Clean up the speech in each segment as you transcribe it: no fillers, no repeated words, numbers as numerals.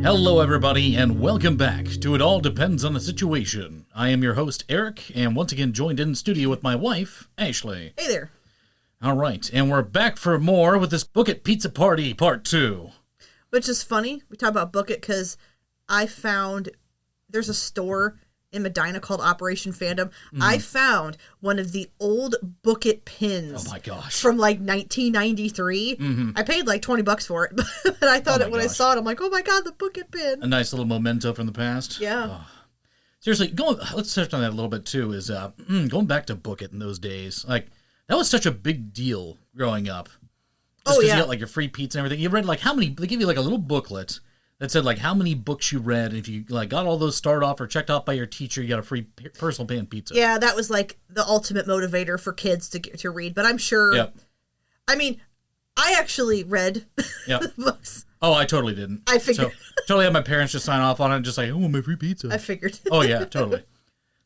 Hello, everybody, and welcome back to It All Depends on the Situation. I am your host, Eric, and once again joined in studio with my wife, Ashley. Hey there. All right, and we're back for more with this Book It Pizza Party Part 2. Which is funny. We talk about Book It because I found there's a store in Medina called Operation Fandom. I found one of the old Book It pins. Oh my gosh. From like 1993. I paid like $20 for it, but I thought when I saw it, I'm like, oh my God, the Book It pin. A nice little memento from the past. Yeah. Oh. Seriously, let's touch on that a little bit too, is going back to Book It in those days. Like, that was such a big deal growing up. Just because you got like your free pizza and everything. You read like they give you like a little booklet that said like how many books you read. And if you like got all those started off or checked off by your teacher, you got a free personal pan pizza. Yeah, that was like the ultimate motivator for kids to read. But I'm sure. Yep. I mean, I actually read the books. Oh, I totally didn't. I figured. So, totally had my parents just sign off on it and just like, oh, my free pizza. I figured. Oh, yeah, totally.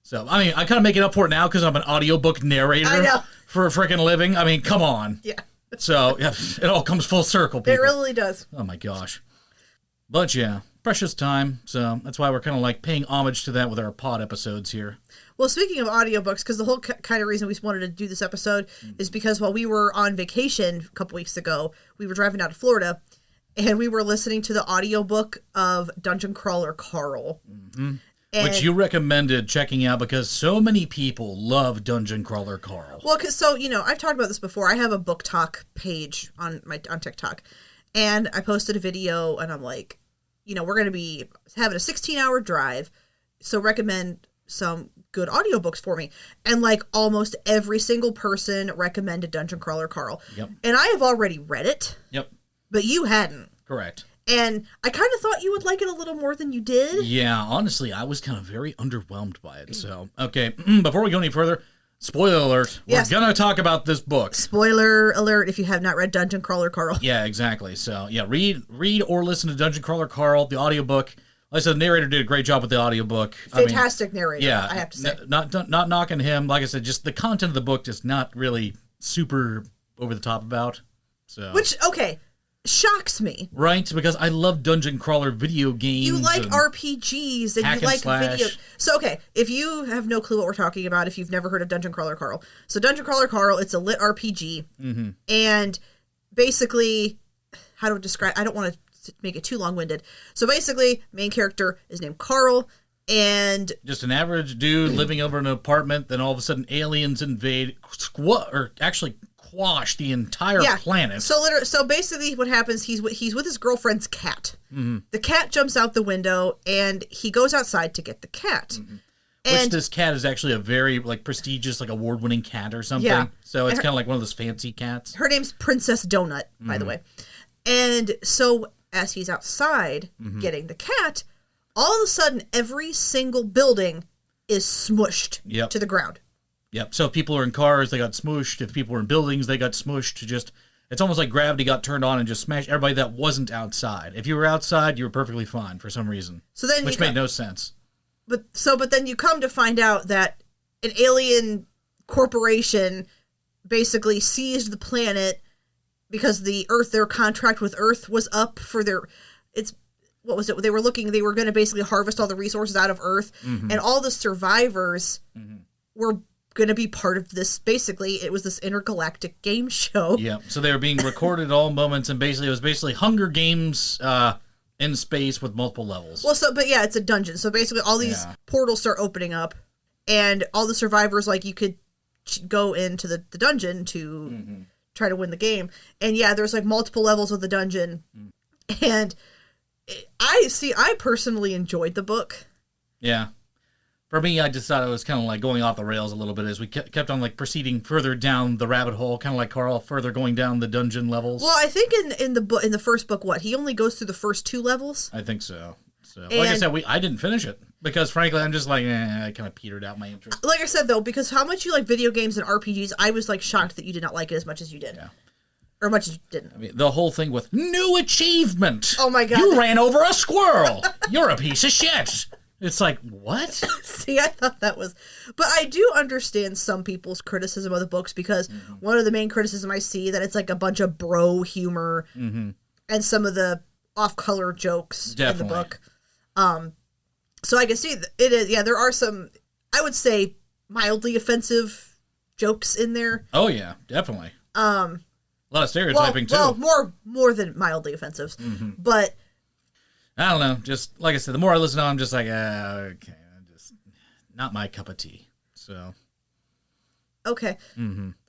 So, I mean, I kind of make it up for it now because I'm an audiobook narrator for a freaking living. I mean, come on. Yeah. So, yeah, it all comes full circle, people. It really does. Oh, my gosh. But, yeah, precious time. So, that's why we're kind of like paying homage to that with our pod episodes here. Well, speaking of audiobooks, because the whole kind of reason we wanted to do this episode is because while we were on vacation a couple weeks ago, we were driving out to Florida, and we were listening to the audiobook of Dungeon Crawler Carl. Mm-hmm. Which you recommended checking out because so many people love Dungeon Crawler Carl. Well, I've talked about this before. I have a book talk page on TikTok, and I posted a video, and I'm like, we're going to be having a 16-hour drive, so recommend some good audiobooks for me. And like almost every single person recommended Dungeon Crawler Carl. Yep. And I have already read it. Yep. But you hadn't. Correct. And I kind of thought you would like it a little more than you did. Yeah, honestly, I was kind of very underwhelmed by it. So, okay, before we go any further, spoiler alert, we're going to talk about this book. Spoiler alert if you have not read Dungeon Crawler Carl. Yeah, exactly. So, yeah, read or listen to Dungeon Crawler Carl, the audiobook. Like I said, the narrator did a great job with the audiobook. Fantastic narrator, yeah, I have to say. Not knocking him. Like I said, just the content of the book is not really super over the top about. So. Which, okay, shocks me. Right, because I love Dungeon Crawler video games. You like RPGs and you like video. So, okay, if you have no clue what we're talking about, if you've never heard of Dungeon Crawler Carl. So, Dungeon Crawler Carl, it's a lit RPG. Mm-hmm. And basically, how to describe, I don't want to make it too long-winded. So basically, main character is named Carl, and just an average dude living over in an apartment. Then all of a sudden, aliens invade, quash the entire planet. So basically, what happens? He's with his girlfriend's cat. Mm-hmm. The cat jumps out the window, and he goes outside to get the cat. Mm-hmm. Which this cat is actually a very prestigious, award-winning cat or something. Yeah. So it's kind of like one of those fancy cats. Her name's Princess Donut, by the way. And so as he's outside getting the cat, all of a sudden, every single building is smushed to the ground. Yep. So if people are in cars, they got smushed. If people are in buildings, they got smushed. It's almost like gravity got turned on and just smashed everybody that wasn't outside. If you were outside, you were perfectly fine for some reason. Which made no sense. But then you come to find out that an alien corporation basically seized the planet because their contract with Earth was up for what was it? They were going to basically harvest all the resources out of Earth, and all the survivors were going to be part of this. Basically, it was this intergalactic game show. Yeah, so they were being recorded at all moments, and basically it was Hunger Games in space with multiple levels. Well, it's a dungeon. So basically, all these portals start opening up, and all the survivors, you could go into the dungeon to try to win the game. And there's multiple levels of the dungeon. And I personally enjoyed the book. Yeah. For me, I just thought it was kind of going off the rails a little bit as we kept on proceeding further down the rabbit hole, kind of like Carl further going down the dungeon levels. Well, I think in the first book, he only goes through the first 2 levels? I think so. So, like I said, I didn't finish it because, frankly, I'm just I kind of petered out my interest. Like I said, though, because how much you like video games and RPGs, I was shocked that you did not like it as much as you did. Yeah. Or much as you didn't. I mean, the whole thing with new achievement. Oh, my God. You ran over a squirrel. You're a piece of shit. It's what? See, I thought that was... But I do understand some people's criticism of the books because one of the main criticism I see that it's a bunch of bro humor and some of the off-color jokes Definitely. in the book. So I can see it is. Yeah, there are some, I would say, mildly offensive jokes in there. Oh yeah, definitely. A lot of stereotyping too. Well, more than mildly offensive, but I don't know. Just like I said, the more I listen to, I'm just like, okay, just not my cup of tea. So okay.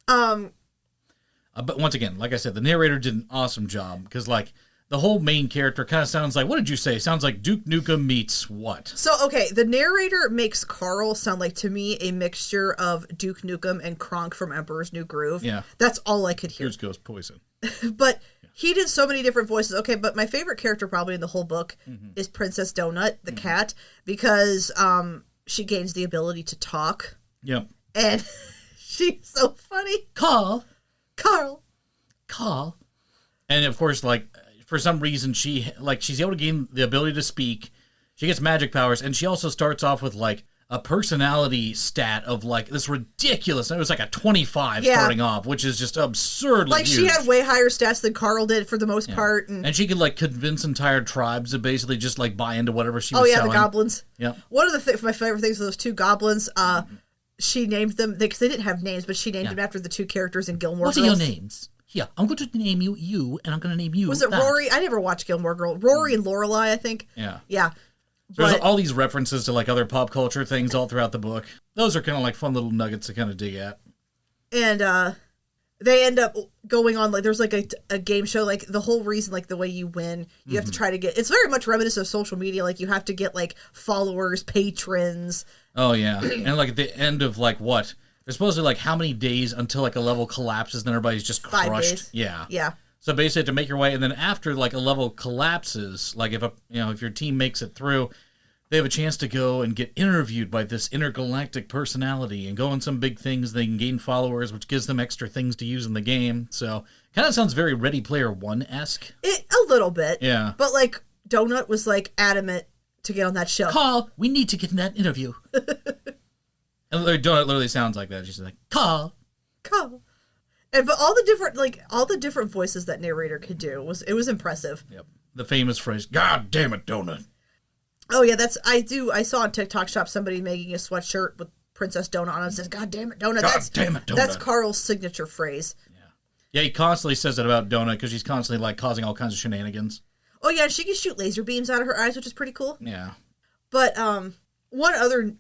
But once again, like I said, the narrator did an awesome job because, like, the whole main character kind of sounds like, what did you say? Sounds like Duke Nukem meets what? So, okay, the narrator makes Carl sound like, to me, a mixture of Duke Nukem and Kronk from Emperor's New Groove. Yeah. That's all I could hear. Here's goes poison. But he did so many different voices. Okay, but my favorite character probably in the whole book is Princess Donut, the cat, because she gains the ability to talk. Yep. And she's so funny. Carl. Carl. And, of course, like, for some reason, she's able to gain the ability to speak. She gets magic powers, and she also starts off with, like, a personality stat of, like, this ridiculous. It was like a 25 starting off, which is just absurdly like, huge. she had way higher stats than Carl did for the most part. And she could, like, convince entire tribes to basically just, like, buy into whatever she was selling. The goblins. Yep. One of my favorite things was those two goblins. She named them, because they didn't have names, but she named them after the two characters in Gilmore Girls. What are your names? Here, I'm going to name you, and I'm going to name you. Was it Rory? I never watched Gilmore Girls. Rory and Lorelai, I think. Yeah. Yeah. So there's all these references to, like, other pop culture things all throughout the book. Those are kind of like fun little nuggets to kind of dig at. And they end up going on, like, there's like a game show, like, the whole reason, like, the way you win, you have to try to get, it's very much reminiscent of social media, like, you have to get, like, followers, patrons. Oh, yeah. And, like, at the end of, like, what? There's supposedly, like, how many days until, like, a level collapses and everybody's just crushed? 5 days. Yeah. Yeah. So basically, you have to make your way, and then after, like, a level collapses, like, if your team makes it through, they have a chance to go and get interviewed by this intergalactic personality and go on some big things. They can gain followers, which gives them extra things to use in the game. So, kind of sounds very Ready Player One-esque. A little bit. Yeah. But, like, Donut was, like, adamant to get on that show. Carl, we need to get in that interview. And Donut literally sounds like that. She's like, Carl. And but all the different voices that narrator could do was impressive. Yep. The famous phrase, God damn it, Donut. Oh yeah, I saw on TikTok Shop somebody making a sweatshirt with Princess Donut on it. It says, God damn it, Donut. God damn it, Donut. That's Carl's signature phrase. Yeah, he constantly says it about Donut because she's constantly, like, causing all kinds of shenanigans. Oh yeah, she can shoot laser beams out of her eyes, which is pretty cool. Yeah. But one other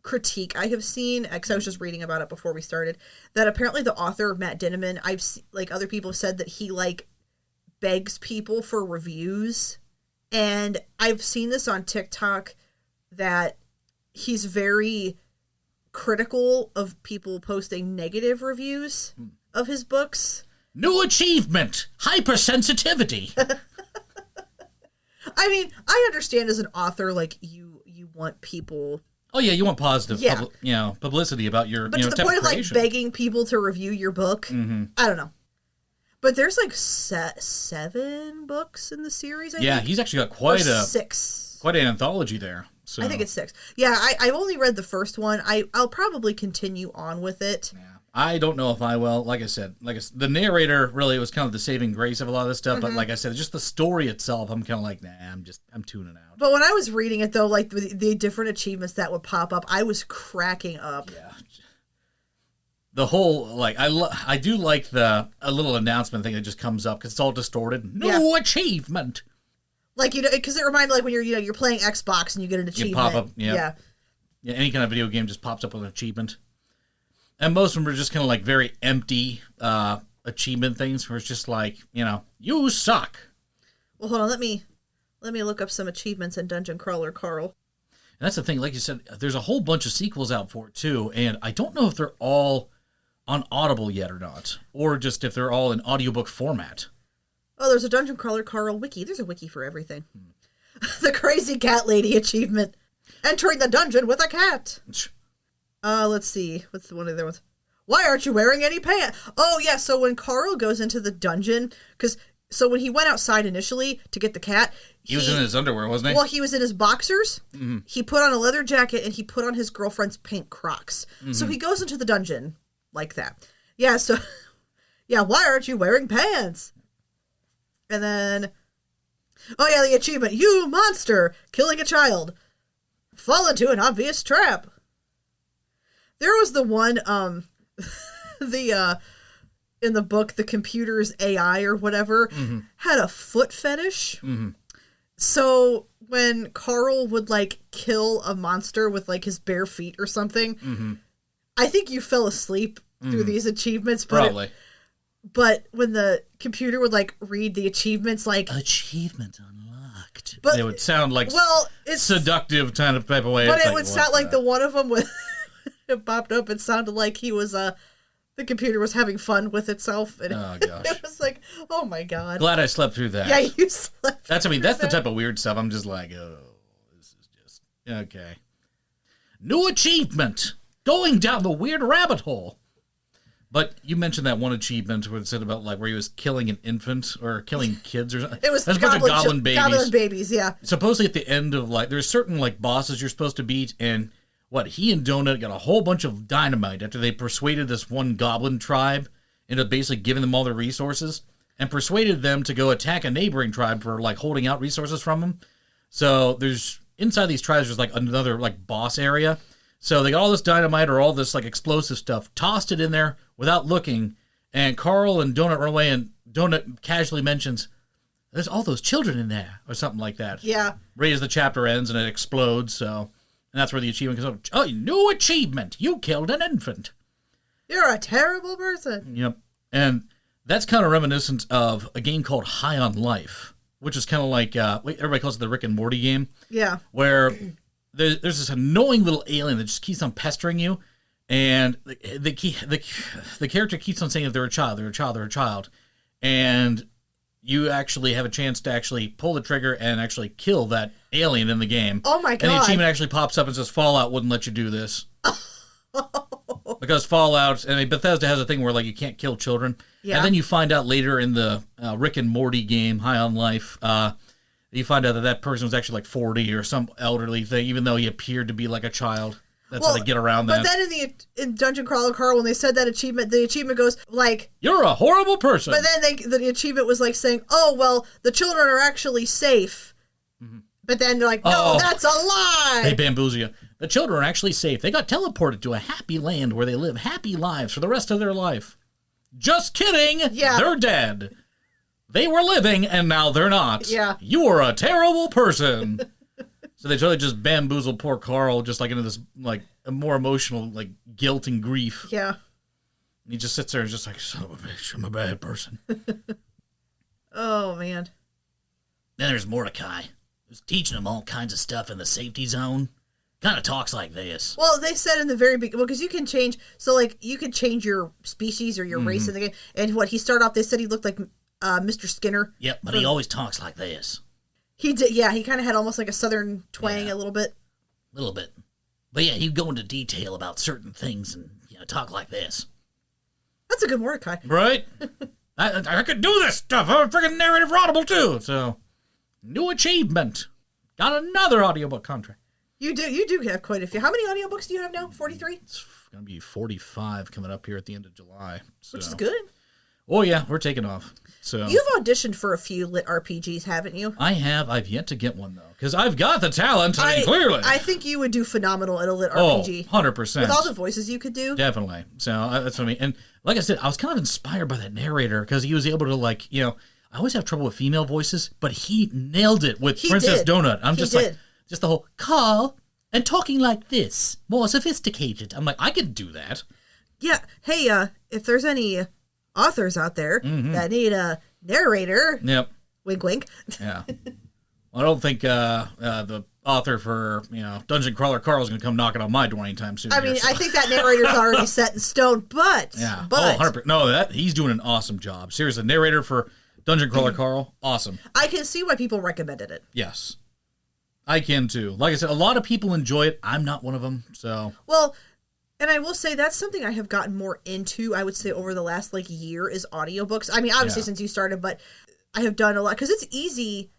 critique I have seen, because I was just reading about it before we started, that apparently the author, Matt Dinniman, other people have said that he, like, begs people for reviews. And I've seen this on TikTok that he's very critical of people posting negative reviews of his books. New achievement! Hypersensitivity! I mean, I understand as an author, like, you want people... Oh, yeah, you want positive publicity about your But to the point of, like, begging people to review your book, I don't know. But there's, like, 7 books in the series, I think. He's actually got quite 6. Quite an anthology there. So. I think it's 6. Yeah, I've only read the first one. I'll probably continue on with it. Yeah. I don't know if I will. Like I said, the narrator really was kind of the saving grace of a lot of this stuff. But like I said, just the story itself, I'm kind of like, I'm tuning out. But when I was reading it, though, like the different achievements that would pop up, I was cracking up. Yeah. The whole, like, I do like a little announcement thing that just comes up because it's all distorted. New achievement. Like, because it reminded me, like, when you're playing Xbox and you get an achievement. You pop up, yeah, any kind of video game just pops up with an achievement. And most of them are just kind of like very empty achievement things where it's just like, you suck. Well, hold on, let me look up some achievements in Dungeon Crawler Carl. And that's the thing, like you said, there's a whole bunch of sequels out for it too, and I don't know if they're all on Audible yet or not, or just if they're all in audiobook format. Oh, there's a Dungeon Crawler Carl wiki. There's a wiki for everything. The Crazy Cat Lady achievement. Entering the dungeon with a cat. Let's see. What's the one of the other ones? Why aren't you wearing any pants? Oh, yeah, so when Carl goes into the dungeon, so when he went outside initially to get the cat... He was in his underwear, wasn't he? Well, he was in his boxers. Mm-hmm. He put on a leather jacket, and he put on his girlfriend's pink Crocs. Mm-hmm. So he goes into the dungeon like that. Yeah, so... Yeah, why aren't you wearing pants? And then... Oh yeah, the achievement. You monster! Killing a child. Fall into an obvious trap. There was the one, in the book, the computer's AI or whatever, had a foot fetish. Mm-hmm. So when Carl would, like, kill a monster with, like, his bare feet or something, I think you fell asleep through these achievements. But probably. But when the computer would, like, read the achievements, like... Achievement unlocked. But, it would sound like it's seductive kind of type of way. But it's it would sound like the one of them with... it popped up. It sounded like he was, the computer was having fun with itself. And oh, gosh. It was like, oh, my God. Glad I slept through that. Yeah, you slept That's the type of weird stuff. I'm just like, oh, this is just... Okay. New achievement. Going down the weird rabbit hole. But you mentioned that one achievement where it said about, like, where he was killing an infant or killing kids or something. It was a bunch of goblin babies. Goblin babies, yeah. Supposedly at the end of, like, there's certain, like, bosses you're supposed to beat, and he and Donut got a whole bunch of dynamite after they persuaded this one goblin tribe into basically giving them all their resources and persuaded them to go attack a neighboring tribe for, like, holding out resources from them. So there's, inside these tribes, there's, like, another, like, boss area. So they got all this dynamite or all this, like, explosive stuff, tossed it in there without looking, and Carl and Donut run away, and Donut casually mentions, there's all those children in there, or something like that. Yeah. Right as the chapter ends, and it explodes, so... And that's where the achievement comes up. Oh, new achievement! You killed an infant! You're a terrible person! Yep. And that's kind of reminiscent of a game called High on Life, which is kind of like, everybody calls it the Rick and Morty game. Yeah. Where there's this annoying little alien that just keeps on pestering you, and the character keeps on saying that they're a child, and you actually have a chance to actually pull the trigger and actually kill that alien in the game. Oh my God. And the achievement actually pops up and says, Fallout wouldn't let you do this. Because Fallout, and Bethesda has a thing where, like, you can't kill children. Yeah. And then you find out later in the Rick and Morty game, High on Life, you find out that person was actually like 40 or some elderly thing, even though he appeared to be like a child. That's how they get around that. But then in Dungeon Crawler Carl, when they said that achievement, the achievement goes like, you're a horrible person. But then the achievement was like saying, oh, well, the children are actually safe. Mm-hmm. But then they're like, no, that's a lie. They bamboozle you. The children are actually safe. They got teleported to a happy land where they live happy lives for the rest of their life. Just kidding. Yeah. They're dead. They were living, and now they're not. Yeah. You are a terrible person. So they totally just bamboozle poor Carl just like into this, like, a more emotional, like, guilt and grief. Yeah. And he just sits there and is just like, son of a bitch, I'm a bad person. Oh, man. Then there's Mordecai, who's teaching him all kinds of stuff in the safety zone. Kind of talks like this. Well, they said in the very beginning, because you can change, so, like, you could change your species or your race in the game. And he started off, they said he looked like Mr. Skinner. Yep, but he always talks like this. He did, yeah. He kind of had almost like a southern twang a little bit. A little bit. But yeah, he'd go into detail about certain things and, talk like this. That's a good Mordecai. Right? I could do this stuff. I'm a freaking narrative audible too. So, new achievement. Got another audiobook contract. You do have quite a few. How many audiobooks do you have now? 43? It's going to be 45 coming up here at the end of July. So. Which is good. Oh, yeah, we're taking off. So you've auditioned for a few lit RPGs, haven't you? I have. I've yet to get one, though, because I've got the talent, clearly. I think you would do phenomenal at a lit RPG. 100%. With all the voices you could do. Definitely. So that's what I mean. And like I said, I was kind of inspired by that narrator, because he was able to, like, I always have trouble with female voices, but he nailed it with Princess Donut. I'm just like, just the whole, Carl, and talking like this, more sophisticated. I'm like, I could do that. Yeah. Hey, if there's any authors out there that need a narrator. Yep. Wink, wink. Yeah. Well, I don't think the author for Dungeon Crawler Carl's going to come knocking on my door anytime soon. I mean, I think that narrator's already set in stone, but yeah, but 100%. No, he's doing an awesome job. Seriously, narrator for Dungeon Crawler Carl, awesome. I can see why people recommended it. Yes, I can too. Like I said, a lot of people enjoy it. I'm not one of them. So well. And I will say that's something I have gotten more into, I would say, over the last, year is audiobooks. I mean, obviously since you started, but I have done a lot. Because it's easy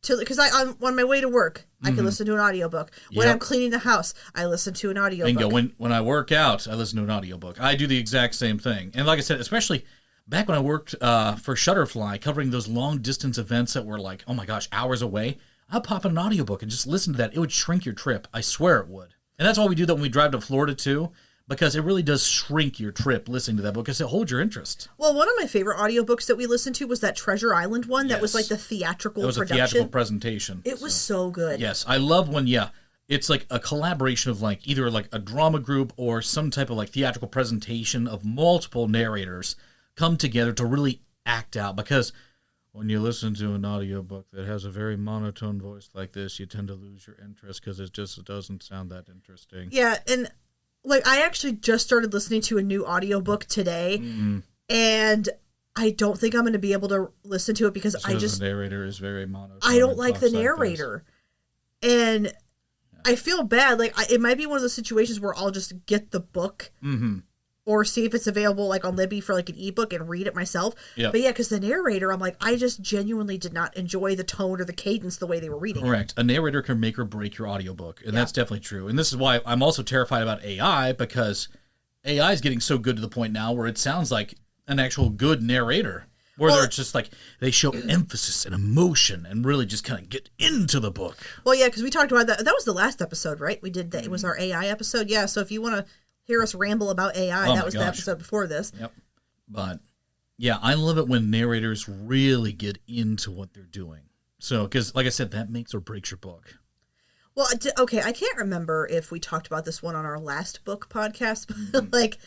to, because I'm on my way to work, I can listen to an audiobook. When I'm cleaning the house, I listen to an audiobook. Bingo. When I work out, I listen to an audiobook. I do the exact same thing. And like I said, especially, back when I worked for Shutterfly, covering those long distance events that were like, oh my gosh, hours away, I'd pop in an audiobook and just listen to that. It would shrink your trip. I swear it would. And that's why we do that when we drive to Florida too, because it really does shrink your trip listening to that book because it holds your interest. Well, one of my favorite audiobooks that we listened to was that Treasure Island one that was like the theatrical production. It was a theatrical presentation. It was so good. Yes, I love when, it's like a collaboration of like either like a drama group or some type of like theatrical presentation of multiple narrators come together to really act out, because when you listen to an audiobook that has a very monotone voice like this, you tend to lose your interest because it doesn't sound that interesting. Yeah, and like I actually just started listening to a new audiobook today, and I don't think I'm going to be able to listen to it because the narrator is very monotone. I don't like the narrator. And I feel bad. Like it might be one of those situations where I'll just get the book or see if it's available like on Libby for like an ebook and read it myself. Yep. But yeah, because the narrator, I'm like, I just genuinely did not enjoy the tone or the cadence the way they were reading. Correct. A narrator can make or break your audiobook, and that's definitely true. And this is why I'm also terrified about AI, because AI is getting so good to the point now where it sounds like an actual good narrator. Where they're just like, they show emphasis and emotion and really just kind of get into the book. Well, yeah, because we talked about that. That was the last episode, right? We did that. It was our AI episode. Yeah, so if you want to hear us ramble about AI, that was the episode before this. Yep. But, yeah, I love it when narrators really get into what they're doing. So, because, like I said, that makes or breaks your book. Well, okay, I can't remember if we talked about this one on our last book podcast, but like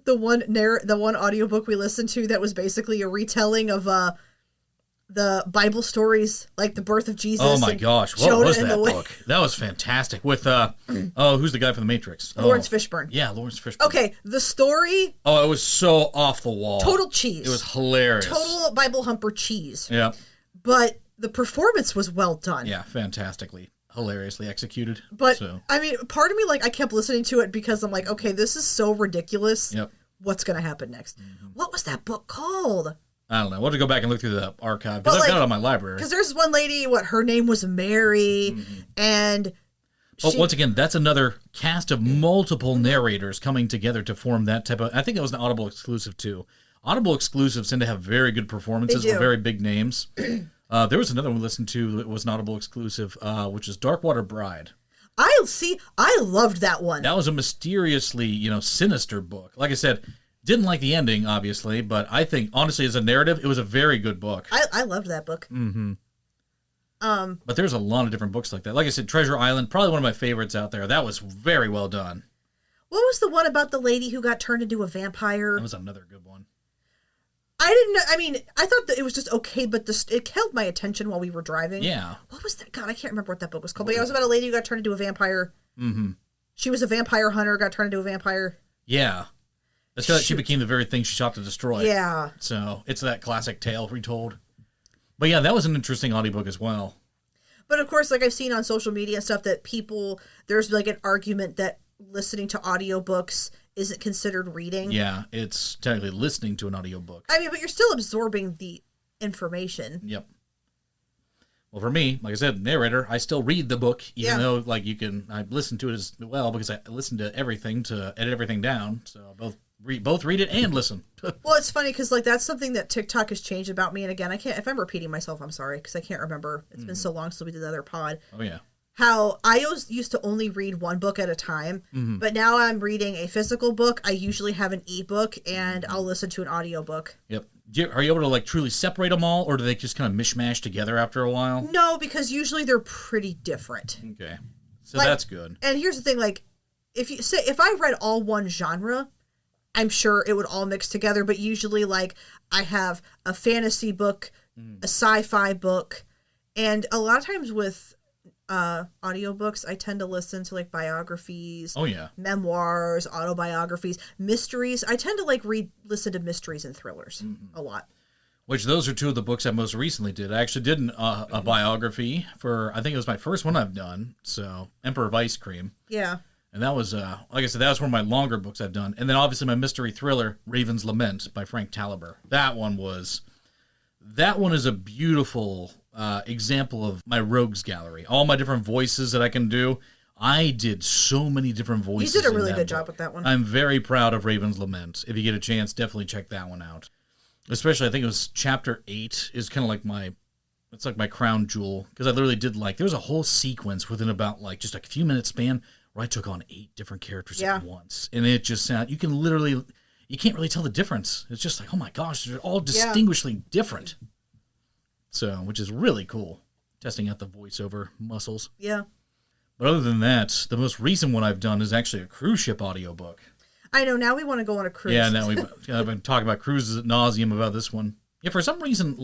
the one audiobook we listened to that was basicking a retelling of the Bible stories, like the birth of Jesus. Oh my gosh, what was that book? That was fantastic. With who's the guy from The Matrix? Lawrence Fishburne. Yeah, Lawrence Fishburne. Okay, the story. Oh, it was so off the wall. Total cheese. It was hilarious. Total Bible humper cheese. Yeah. But the performance was well done. Yeah, fantastically. Hilariously executed. But, I mean, part of me, like, I kept listening to it because I'm like, okay, this is so ridiculous. Yep. What's going to happen next? What was that book called? I don't know. We'll have to go back and look through the archive, because I've got it on my library. Because there's one lady, her name was Mary, and once again, that's another cast of multiple narrators coming together to form that type of... I think it was an Audible exclusive, too. Audible exclusives tend to have very good performances with very big names. There was another one we listened to that was an Audible exclusive, which is Darkwater Bride. I loved that one. That was a mysteriously, sinister book. Like I said, didn't like the ending, obviously, but I think, honestly, as a narrative, it was a very good book. I loved that book. Mm-hmm. But there's a lot of different books like that. Like I said, Treasure Island, probably one of my favorites out there. That was very well done. What was the one about the lady who got turned into a vampire? That was another good one. I didn't know. I mean, I thought that it was just okay, but it held my attention while we were driving. Yeah. What was that? God, I can't remember what that book was called. But it was about a lady who got turned into a vampire. Mm-hmm. She was a vampire hunter, got turned into a vampire. Yeah. That's because she became the very thing she sought to destroy. Yeah. So it's that classic tale retold. But yeah, that was an interesting audiobook as well. But of course, like I've seen on social media and stuff, that there's like an argument that listening to audiobooks isn't considered reading. Yeah, it's technically listening to an audiobook. I mean, but you're still absorbing the information. Yep. Well, for me, like I said, narrator, I still read the book, even though, like, I listen to it as well, because I listen to everything to edit everything down. So both read it and listen. Well, it's funny because, like, that's something that TikTok has changed about me. And again, if I'm repeating myself, I'm sorry, because I can't remember. It's been so long since we did the other pod. Oh, yeah. How I used to only read one book at a time, but now I'm reading a physical book. I usually have an ebook, and I'll listen to an audiobook. Yep. Are you able to, like, truly separate them all, or do they just kind of mishmash together after a while? No, because usually they're pretty different. Okay. So that's good. And here's the thing, like, if I read all one genre, I'm sure it would all mix together, but usually, like, I have a fantasy book, a sci-fi book, and a lot of times with audiobooks, I tend to listen to like biographies, memoirs, autobiographies, mysteries. I tend to like listen to mysteries and thrillers a lot. Which those are two of the books I most recently did. I actually did a biography for, I think it was my first one I've done. So Emperor of Ice Cream. Yeah. And that was, like I said, that was one of my longer books I've done. And then obviously my mystery thriller, Raven's Lament by Frank Taliber. That one is a beautiful example of my rogues gallery. All my different voices that I can do. I did so many different voices. You did a really good job with that one. I'm very proud of Raven's Lament. If you get a chance, definitely check that one out. Especially, I think it was chapter 8 is kind of like it's like my crown jewel. Because I literally did there was a whole sequence within about just a few minutes span where I took on 8 different characters at once. And it just sounded, you can't really tell the difference. It's just like, oh my gosh, they're all distinguishingly different. So, which is really cool. Testing out the voiceover muscles. Yeah. But other than that, the most recent one I've done is actually a cruise ship audiobook. I know, now we want to go on a cruise. Yeah, now I've been talking about cruises ad nauseum about this one. Yeah, for some reason,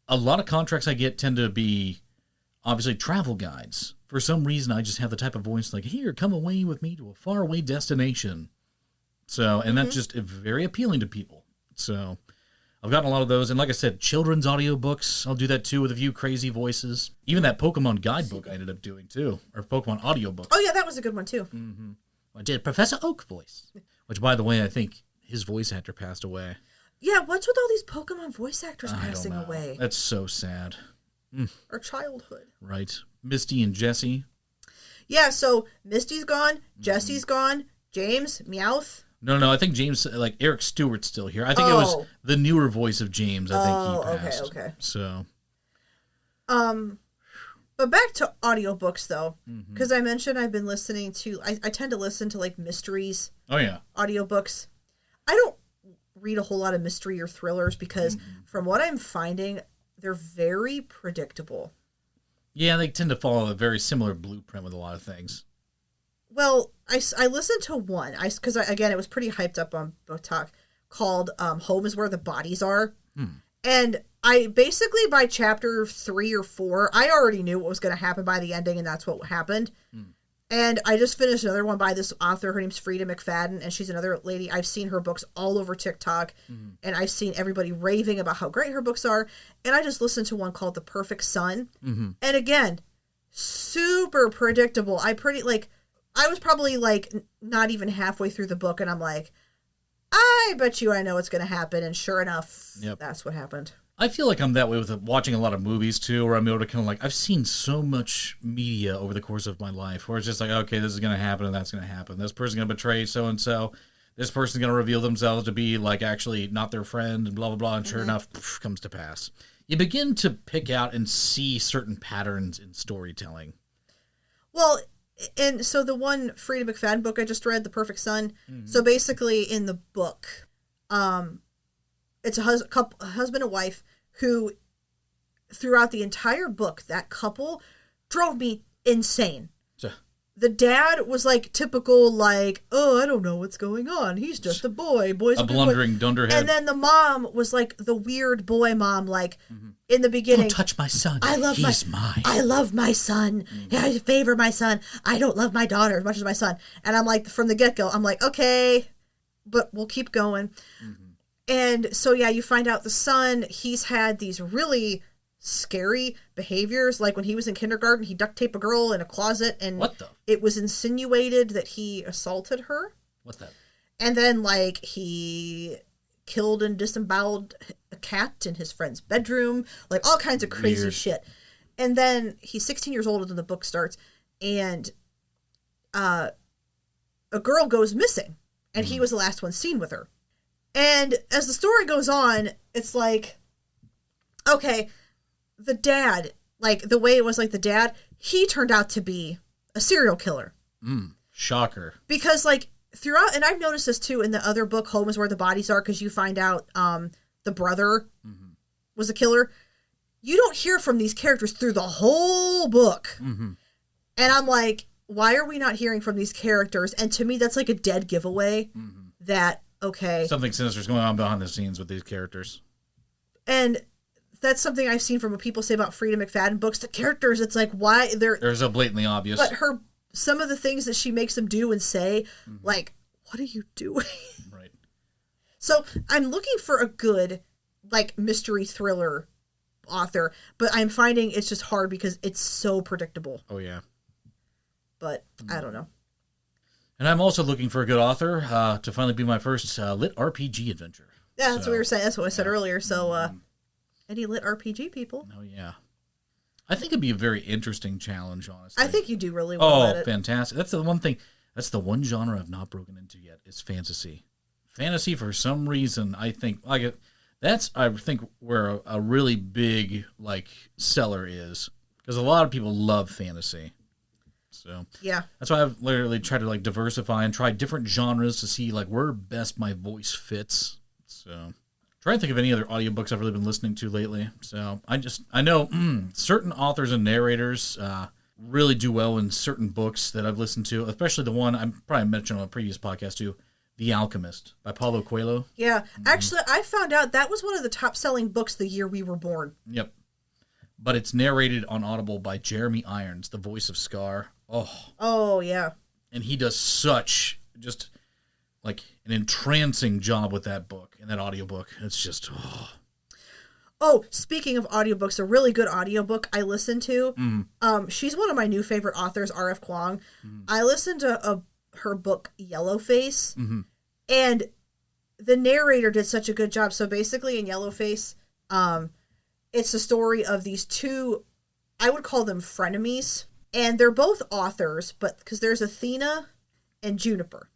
a lot of contracts I get tend to be, obviously, travel guides. For some reason, I just have the type of voice here, come away with me to a faraway destination. So, and that's just very appealing to people. So, I've gotten a lot of those. And like I said, children's audiobooks, I'll do that too with a few crazy voices. Even that Pokemon guidebook I ended up doing too, or Pokemon audiobook. Oh yeah, that was a good one too. Mm-hmm. I did Professor Oak voice, which by the way, I think his voice actor passed away. Yeah, what's with all these Pokemon voice actors passing away? That's so sad. Our childhood. Right. Misty and Jessie. Yeah, so Misty's gone, Jessie's gone, James, Meowth. No, I think James, Eric Stewart's still here. I think it was the newer voice of James. I think he passed. Okay. So. But back to audiobooks, though, because I mentioned I've been listening to, I tend to listen to, mysteries. Oh, yeah. Audiobooks. I don't read a whole lot of mystery or thrillers because from what I'm finding, they're very predictable. Yeah, they tend to follow a very similar blueprint with a lot of things. Well, I listened to one, because again, it was pretty hyped up on Book Talk, called Home is Where the Bodies Are. And I basically, by chapter 3 or 4, I already knew what was going to happen by the ending, and that's what happened. And I just finished another one by this author. Her name's Frida McFadden, and she's another lady. I've seen her books all over TikTok, and I've seen everybody raving about how great her books are. And I just listened to one called The Perfect Son. And again, super predictable. I was probably not even halfway through the book, and I'm like, I bet you I know what's going to happen. And sure enough, that's what happened. I feel like I'm that way with watching a lot of movies, too, where I'm able to kind of I've seen so much media over the course of my life where it's just okay, this is going to happen and that's going to happen. This person's going to betray so-and-so. This person's going to reveal themselves to be, actually not their friend and blah, blah, blah. And sure enough, comes to pass. You begin to pick out and see certain patterns in storytelling. Well, and so the one Frida McFadden book I just read, The Perfect Son, so basically in the book, it's a husband and wife who, throughout the entire book, that couple drove me insane. The dad was typical, oh, I don't know what's going on. He's just a boy. Boy's a blundering dunderhead. And then the mom was the weird boy mom, in the beginning. Don't touch my son. He's mine. I love my son. I favor my son. I don't love my daughter as much as my son. And I'm from the get-go, I'm okay, but we'll keep going. And so, yeah, you find out the son, he's had these really scary behaviors. When he was in kindergarten, he duct taped a girl in a closet, and what the? It was insinuated that he assaulted her. What the? And then, he killed and disemboweled a cat in his friend's bedroom. All kinds of crazy shit. And then he's 16 years old when the book starts, and a girl goes missing, and he was the last one seen with her. And as the story goes on, it's okay, the dad, the way it was the dad, he turned out to be a serial killer. Shocker. Because, throughout, and I've noticed this too in the other book, Home is Where the Bodies Are, because you find out the brother was a killer. You don't hear from these characters through the whole book. And I'm why are we not hearing from these characters? And to me, that's a dead giveaway that, okay, something sinister is going on behind the scenes with these characters. And that's something I've seen from what people say about Frida McFadden books. The characters, it's why they're so blatantly obvious. But some of the things that she makes them do and say, what are you doing? Right. So I'm looking for a good, mystery thriller author, but I'm finding it's just hard because it's so predictable. Oh, yeah. But I don't know. And I'm also looking for a good author to finally be my first lit RPG adventure. Yeah, that's what we were saying. That's what I said earlier. So, any lit RPG people? Oh, yeah. I think it'd be a very interesting challenge, honestly. I think you do really well at it. Oh, fantastic. That's the one thing. That's the one genre I've not broken into yet is fantasy. Fantasy, for some reason, I think, That's, I think, where a really big, like, seller is. Because a lot of people love fantasy. So Yeah. that's why I've literally tried to, like, diversify and try different genres to see, like, where best my voice fits. So trying to think of any other audiobooks I've really been listening to lately. So I know certain authors and narrators really do well in certain books that I've listened to, especially the one I probably mentioned on a previous podcast too, The Alchemist by Paulo Coelho. Yeah. Actually, I found out that was one of the top-selling books the year we were born. Yep. But it's narrated on Audible by Jeremy Irons, the voice of Scar. Oh, yeah. And he does such just like an entrancing job with that book and that audiobook. It's just Oh, speaking of audiobooks, a really good audiobook I listened to. She's one of my new favorite authors, R.F. Kuang. I listened to her book Yellowface, and the narrator did such a good job. So basically in Yellowface, it's the story of these two, I would call them frenemies, and they're both authors, but because there's Athena and Juniper.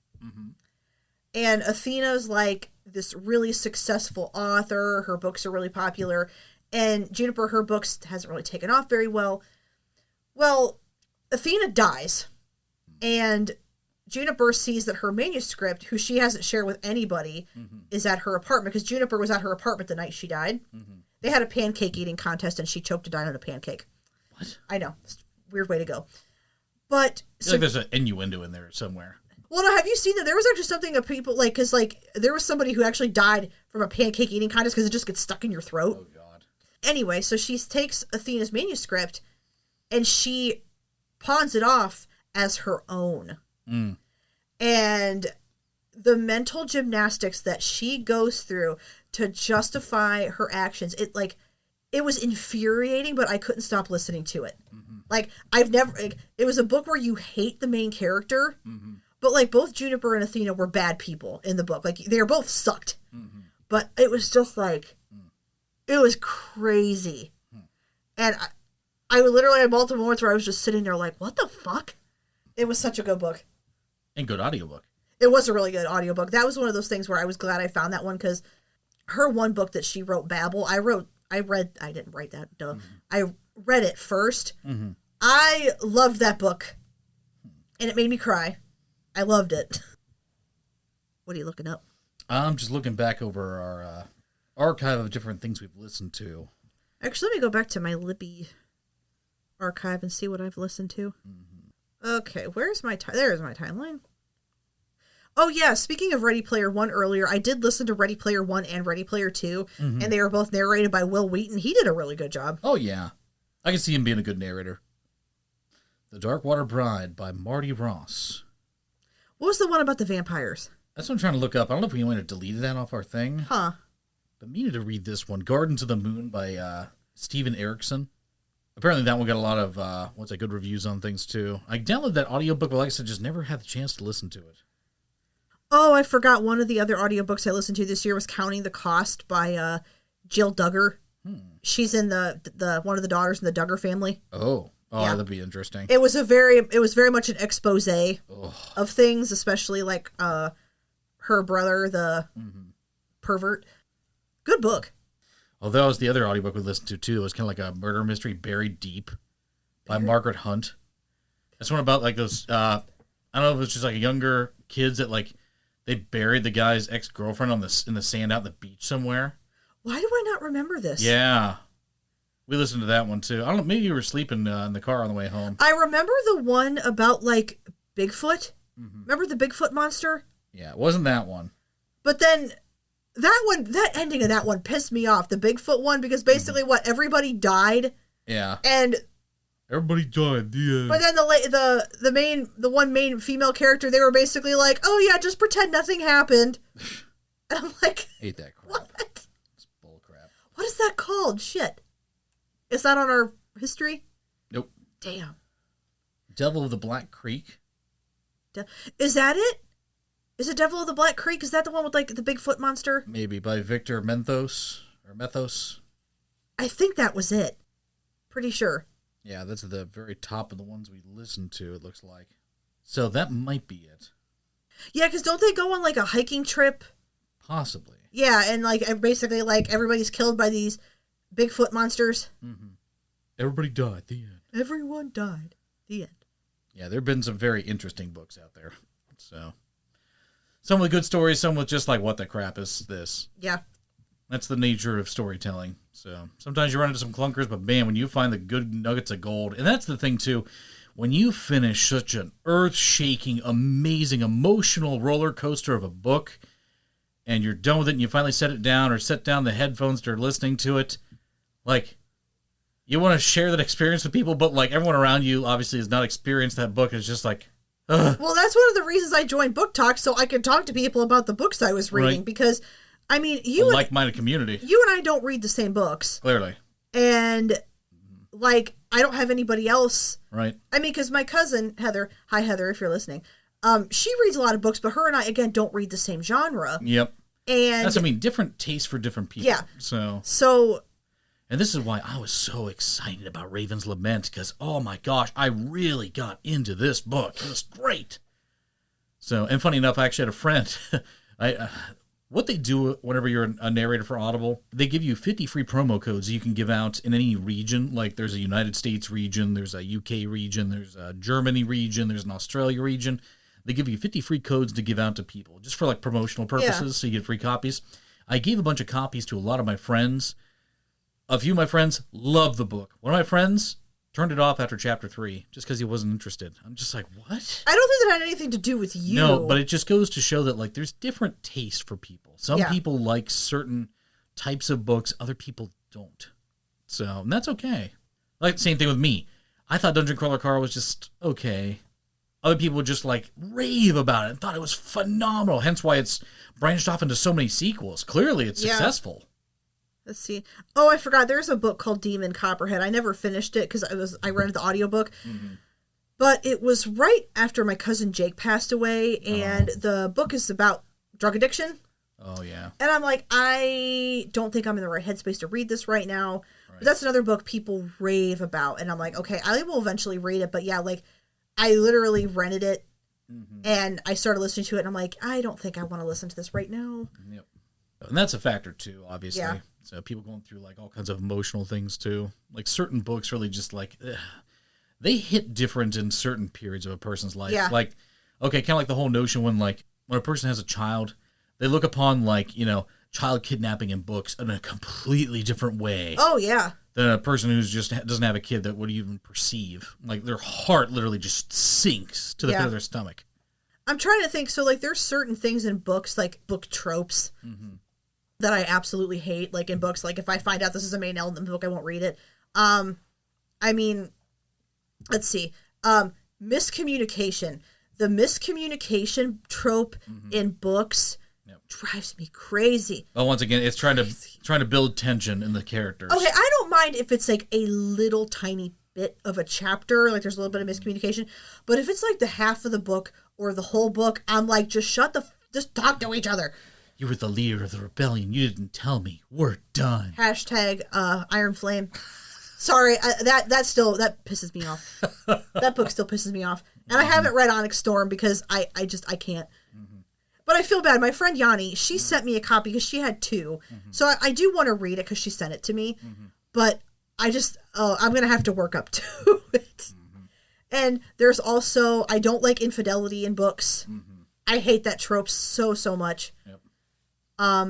And Athena's like this really successful author. Her books are really popular. And Juniper, her books hasn't really taken off very well. Well, Athena dies. And Juniper sees that her manuscript, who she hasn't shared with anybody, is at her apartment. Because Juniper was at her apartment the night she died. They had a pancake eating contest and she choked to die on a pancake. What? I know. It's a weird way to go. But I feel like there's an innuendo in there somewhere. Well, no, have you seen that? There was actually something of people, like, because, like, there was somebody who actually died from a pancake eating contest because it just gets stuck in your throat. Oh, God. Anyway, so she takes Athena's manuscript and she pawns it off as her own. And the mental gymnastics that she goes through to justify her actions, it was infuriating, but I couldn't stop listening to it. Like, it was a book where you hate the main character. But, like, both Juniper and Athena were bad people in the book. Like, they were both sucked. But it was just, like, it was crazy. And I literally had multiple moments where I was just sitting there like, what the fuck? It was such a good book. And good audiobook. It was a really good audiobook. That was one of those things where I was glad I found that one because her one book that she wrote, Babel, I didn't write that, duh. I read it first. I loved that book. And it made me cry. I loved it. What are you looking up? I'm just looking back over our archive of different things we've listened to. Actually, let me go back to my Libby archive and see what I've listened to. Okay, there's my timeline. Oh, yeah, speaking of Ready Player One earlier, I did listen to Ready Player One and Ready Player Two, and they were both narrated by Will Wheaton. He did a really good job. Oh, yeah. I can see him being a good narrator. The Darkwater Bride by Marty Ross. What was the one about the vampires? That's what I'm trying to look up. I don't know if we might have deleted that off our thing. Huh. But meaning to read this one. Gardens of the Moon by Steven Erickson. Apparently that one got a lot of, good reviews on things, too. I downloaded that audiobook, but like I said, just never had the chance to listen to it. Oh, I forgot one of the other audiobooks I listened to this year was Counting the Cost by Jill Duggar. She's in the one of the daughters in the Duggar family. Oh, yeah. That'd be interesting. It was very much an expose of things, especially like her brother, the pervert. Good book. Oh, that was the other audiobook we listened to too. It was kind of like a murder mystery, Buried Deep, by Margaret Hunt. That's one about like those. I don't know if it's just like younger kids that like they buried the guy's ex-girlfriend in the sand out on the beach somewhere. Why do I not remember this? Yeah. We listened to that one, too. I don't know, maybe you were sleeping in the car on the way home. I remember the one about, like, Bigfoot. Remember the Bigfoot monster? Yeah, it wasn't that one. But then, that ending of that one pissed me off, the Bigfoot one, because basically, everybody died. Yeah. And... everybody died, yeah. But then the one main female character, they were basically like, oh yeah, just pretend nothing happened. And I'm like... hate that crap. What? It's bullcrap. What is that called? Shit. It's not on our history? Nope. Damn. Devil of the Black Creek. Is that it? Is it Devil of the Black Creek? Is that the one with, like, the Bigfoot monster? Maybe, by Victor Menthos. I think that was it. Pretty sure. Yeah, that's at the very top of the ones we listened to, it looks like. So that might be it. Yeah, because don't they go on, like, a hiking trip? Possibly. Yeah, and like basically like everybody's killed by these Bigfoot monsters. Mm-hmm. Everybody died. The end. Everyone died. The end. Yeah, there have been some very interesting books out there. So, some with good stories, some with just like, what the crap is this? Yeah. That's the nature of storytelling. So, sometimes you run into some clunkers, but man, when you find the good nuggets of gold, and that's the thing too, when you finish such an earth-shaking, amazing, emotional roller coaster of a book, and you're done with it, and you finally set it down or set down the headphones to listening to it, like, you want to share that experience with people, but like everyone around you obviously has not experienced that book. It's just like, ugh. Well, that's one of the reasons I joined Book Talk, so I could talk to people about the books I was reading. Right. Because, I mean, like-minded community. You and I don't read the same books. Clearly. And, like, I don't have anybody else. Right. I mean, because my cousin, Heather, hi Heather, if you're listening, she reads a lot of books, but her and I, again, don't read the same genre. Yep. And that's, I mean, different tastes for different people. Yeah. So... And this is why I was so excited about Raven's Lament, because, oh my gosh, I really got into this book. It was great. So, and funny enough, I actually had a friend. What they do whenever you're a narrator for Audible, they give you 50 free promo codes you can give out in any region. Like there's a United States region, there's a UK region, there's a Germany region, there's an Australia region. They give you 50 free codes to give out to people, just for like promotional purposes, so you get free copies. I gave a bunch of copies to a lot of my friends. A few of my friends loved the book. One of my friends turned it off after chapter 3 just because he wasn't interested. I'm just like, what? I don't think that had anything to do with you. No, but it just goes to show that like there's different tastes for people. Some people like certain types of books, other people don't. So, and that's okay. Like, same thing with me. I thought Dungeon Crawler Carl was just okay. Other people would just like rave about it and thought it was phenomenal. Hence why it's branched off into so many sequels. Clearly it's successful. Let's see. Oh, I forgot. There's a book called Demon Copperhead. I never finished it because I rented the audiobook. Mm-hmm. But it was right after my cousin Jake passed away, and the book is about drug addiction. Oh, yeah. And I'm like, I don't think I'm in the right headspace to read this right now. Right. But that's another book people rave about. And I'm like, okay, I will eventually read it. But yeah, like, I literally rented it, and I started listening to it, and I'm like, I don't think I want to listen to this right now. Yep. And that's a factor, too, obviously. Yeah. So people going through, like, all kinds of emotional things, too. Like, certain books really just, like, they hit different in certain periods of a person's life. Yeah. Like, okay, kind of like the whole notion when a person has a child, they look upon, like, child kidnapping in books in a completely different way. Oh, yeah. Than a person who's just doesn't have a kid that would even perceive. Like, their heart literally just sinks to the pit of their stomach. I'm trying to think. So, like, there's certain things in books, like book tropes, that I absolutely hate. Like, in books, like, if I find out this is a main element in the book, I won't read it. I mean, let's see. Miscommunication. The miscommunication trope in books drives me crazy. Well, once again, it's trying to build tension in the characters. Okay, I don't mind if it's like a little tiny bit of a chapter, like there's a little bit of miscommunication, but if it's like the half of the book or the whole book, I'm like, just talk to each other. You were the leader of the rebellion. You didn't tell me. We're done. Hashtag Iron Flame. Sorry, that pisses me off. That book still pisses me off, and I haven't read Onyx Storm because I can't. But I feel bad. My friend Yanni, she sent me a copy because she had 2. So I do want to read it because she sent it to me. But I'm going to have to work up to it. And there's also, I don't like infidelity in books. I hate that trope so much. Yep. I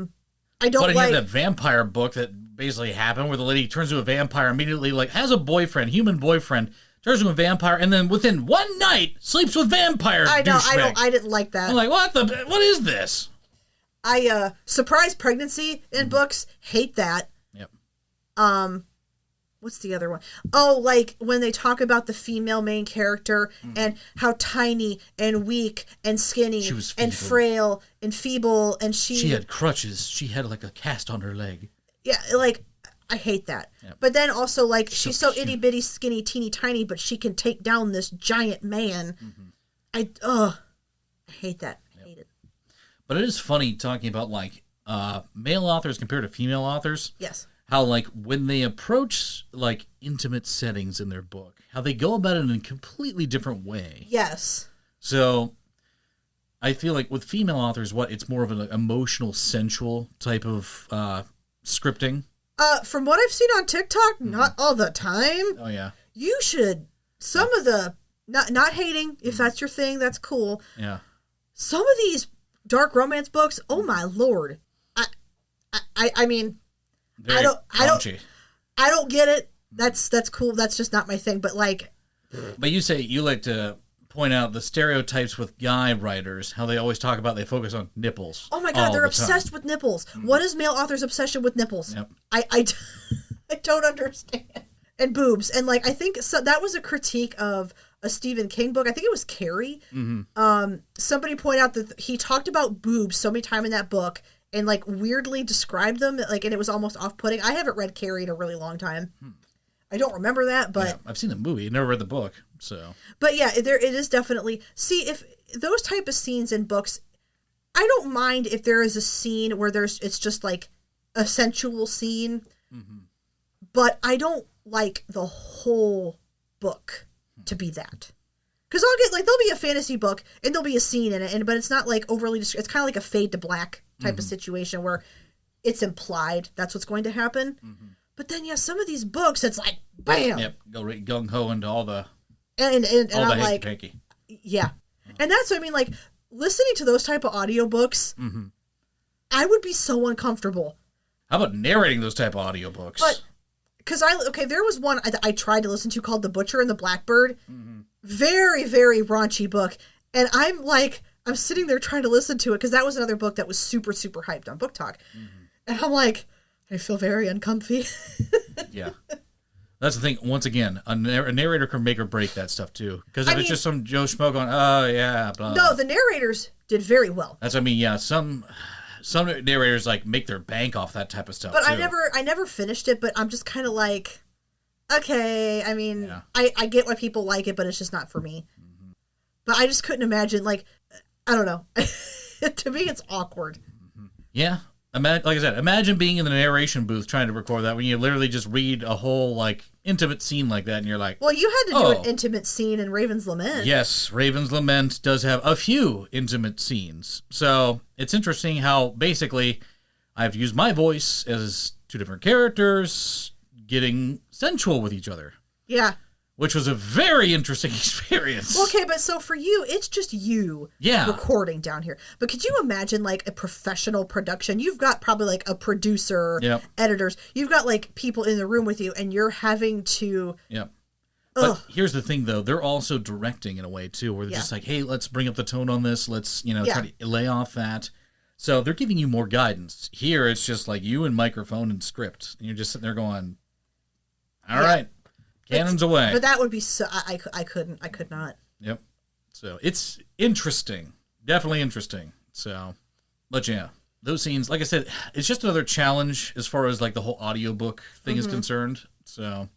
don't like... But you have that vampire book that basically happened where the lady turns into a vampire immediately, like, has a boyfriend, human boyfriend, turns into a vampire, and then within one night sleeps with vampire. I know. I didn't like that. I'm like, what is this? Surprise pregnancy in books, hate that. Yep. What's the other one? Oh, like when they talk about the female main character and how tiny and weak and skinny and frail and feeble, and she had crutches. She had like a cast on her leg. Yeah, like, I hate that. Yep. But then also, like, she's so itty bitty, skinny, teeny tiny, but she can take down this giant man. I hate that. I hate it. But it is funny talking about, like, male authors compared to female authors. Yes. How, like, when they approach, like, intimate settings in their book, how they go about it in a completely different way. Yes. So, I feel like with female authors, it's more of an emotional, sensual type of scripting. From what I've seen on TikTok, not all the time. Oh yeah. You should some of the not hating if that's your thing, that's cool. Yeah. Some of these dark romance books, oh my lord. I mean, Very I don't get it. That's cool. That's just not my thing. But like, but you say you like to point out the stereotypes with guy writers, how they always talk about they focus on nipples. Oh my god, they're obsessed with nipples. What is male authors' obsession with nipples? Yep. I don't understand. And boobs. And like, I think that was a critique of a Stephen King book. I think it was Carrie. Mm-hmm. Somebody pointed out that he talked about boobs so many times in that book and like weirdly described them, like, and it was almost off-putting. I haven't read Carrie in a really long time. I don't remember that, but... Yeah, I've seen the movie. Never read the book, so... But yeah, it is definitely... See, if those type of scenes in books, I don't mind if there is a scene where it's just like a sensual scene, but I don't like the whole book to be that. Because I'll get, like, there'll be a fantasy book, and there'll be a scene in it, but it's not, like, overly... It's kind of like a fade to black type of situation where it's implied that's what's going to happen. But then, yeah, some of these books, it's like, bam! Yep, go gung-ho into all the... And all I'm the like... hanky-panky. Yeah. And that's what I mean, like, listening to those type of audiobooks, I would be so uncomfortable. How about narrating those type of audiobooks? But, because there was one I tried to listen to called The Butcher and the Blackbird. Very, very raunchy book. And I'm like, I'm sitting there trying to listen to it, because that was another book that was super, super hyped on Book Talk. And I'm like... I feel very uncomfy. Yeah. That's the thing. Once again, a narrator can make or break that stuff, too. Because if it's just some Joe Schmo going, oh, yeah, blah. No, the narrators did very well. That's what I mean, yeah. Some narrators, like, make their bank off that type of stuff, but too. I never finished it, but I'm just kind of like, okay, I mean, I get why people like it, but it's just not for me. But I just couldn't imagine, like, I don't know. To me, it's awkward. Yeah. Like I said, imagine being in the narration booth trying to record that when you literally just read a whole, like, intimate scene like that, and you're like... Well, you had to do an intimate scene in Raven's Lament. Yes, Raven's Lament does have a few intimate scenes. So, it's interesting how, basically, I've used my voice as two different characters getting sensual with each other. Yeah. Which was a very interesting experience. Okay, but so for you, it's just you recording down here. But could you imagine, like, a professional production? You've got probably, like, a producer, editors. You've got, like, people in the room with you, and you're having to... Yep. But here's the thing, though. They're also directing in a way, too, where they're just like, hey, let's bring up the tone on this. Let's, try to lay off that. So they're giving you more guidance. Here, it's just like you and microphone and script. And you're just sitting there going, all right. Cannons away. But that would be so... I could not. Yep. So, it's interesting. Definitely interesting. So, but yeah. Those scenes, like I said, it's just another challenge as far as, like, the whole audiobook thing is concerned. So,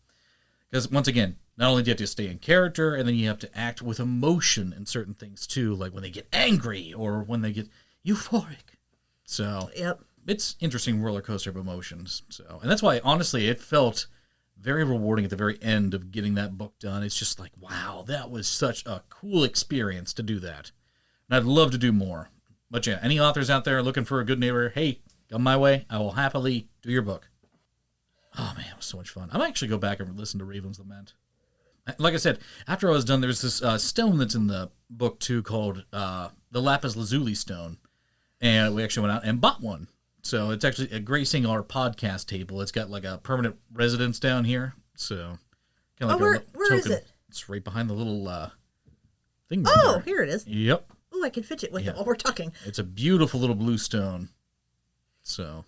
because, once again, not only do you have to stay in character, and then you have to act with emotion in certain things, too. Like, when they get angry, or when they get euphoric. So, it's interesting roller coaster of emotions. So, and that's why, honestly, it felt... very rewarding at the very end of getting that book done. It's just like, wow, that was such a cool experience to do that. And I'd love to do more. But yeah, any authors out there looking for a good neighbor, hey, come my way. I will happily do your book. Oh, man, it was so much fun. I might actually go back and listen to Raven's Lament. Like I said, after I was done, there's this stone that's in the book, too, called the Lapis Lazuli stone. And we actually went out and bought one. So it's actually gracing our podcast table. It's got like a permanent residence down here. So kind of like where is it? It's right behind the little thing. Oh, there. Here it is. Yep. Oh, I can fidget with it while we're talking. It's a beautiful little blue stone. So,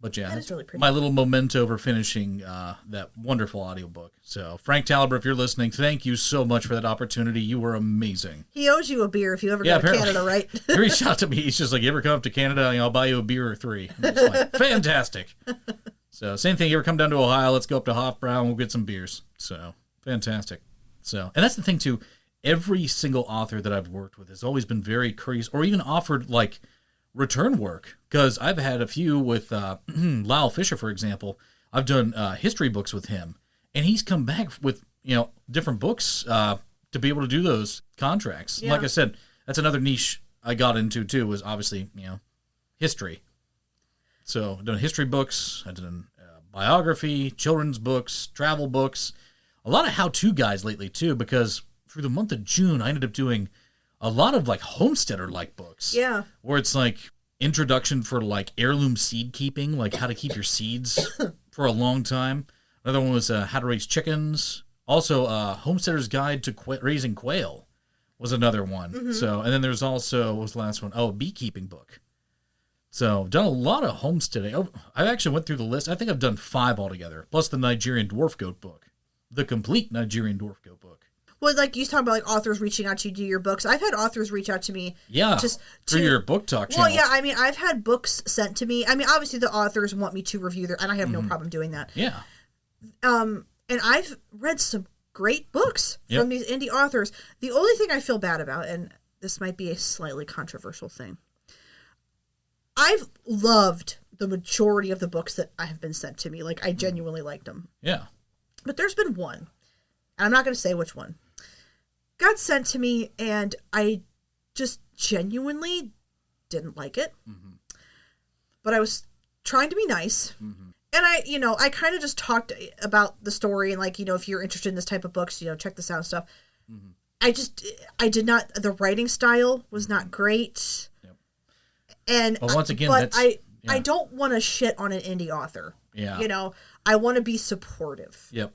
but yeah, that is really pretty. My little memento for finishing that wonderful audiobook. So, Frank Talbot, if you're listening, thank you so much for that opportunity. You were amazing. He owes you a beer if you ever go to Canada, right? He reached out to me. He's just like, you ever come up to Canada, I'll buy you a beer or 3. I'm just like, fantastic. So, same thing. You ever come down to Ohio, let's go up to Hofbrau and we'll get some beers. So, fantastic. So, and that's the thing, too. Every single author that I've worked with has always been very courteous or even offered, like, return work. Because I've had a few with Lyle Fisher, for example. I've done history books with him. And he's come back with, different books to be able to do those contracts. Yeah. Like I said, that's another niche I got into too was obviously history. So I've done history books, I've done biography, children's books, travel books, a lot of how-to guides lately too, because through the month of June I ended up doing a lot of like homesteader-like books. Yeah. Where it's like introduction for like heirloom seed keeping, like how to keep your seeds for a long time. Another one was how to raise chickens. Also, Homesteader's Guide to Raising Quail was another one. Mm-hmm. So, and then there's also, what was the last one? Oh, a beekeeping book. So, I've done a lot of homesteading. I actually went through the list. I think I've done 5 altogether, plus the Nigerian dwarf goat book, the complete Nigerian dwarf goat book. Well, like you talk about, like authors reaching out to you to do your books. I've had authors reach out to me. Yeah, through your book talk channel. Well, yeah, I mean, I've had books sent to me. I mean, obviously the authors want me to review their, and I have no problem doing that. Yeah. And I've read some great books from these indie authors. The only thing I feel bad about, and this might be a slightly controversial thing, I've loved the majority of the books that have been sent to me. Like, I genuinely liked them. Yeah. But there's been one, and I'm not going to say which one, got sent to me, and I just genuinely didn't like it. Mm-hmm. But I was trying to be nice. Mm-hmm. And I kind of just talked about the story and, like, if you're interested in this type of books, check this out and stuff. Mm-hmm. I did not, the writing style was not great. Yep. And, but once again, I don't want to shit on an indie author. Yeah. I want to be supportive. Yep.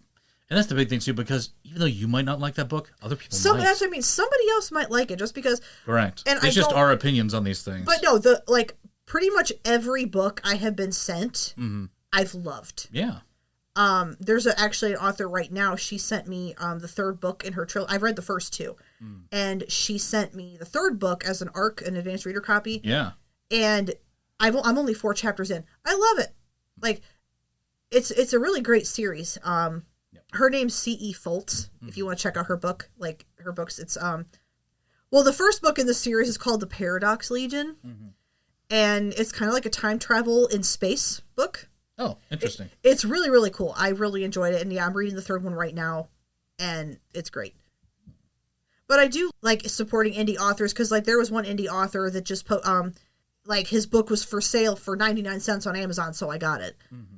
And that's the big thing, too, because even though you might not like that book, other people might. That's what I mean. Somebody else might like it just because. Correct. And it's just our opinions on these things. But no, pretty much every book I have been sent, I've loved. Yeah. There's actually an author right now. She sent me the third book in her trilogy. I've read the first 2. And she sent me the third book as an ARC, an advanced reader copy. Yeah. And I'm only 4 chapters in. I love it. Like, it's a really great series. Her name's C.E. Foltz, if you want to check out her book. Like, her books, it's, the first book in the series is called The Paradox Legion. Mm-hmm. And it's kind of like a time travel in space book. Oh, interesting. It's really, really cool. I really enjoyed it. And yeah, I'm reading the third one right now, and it's great. But I do like supporting indie authors, because, like, there was one indie author that just his book was for sale for 99 cents on Amazon, so I got it. Mm-hmm.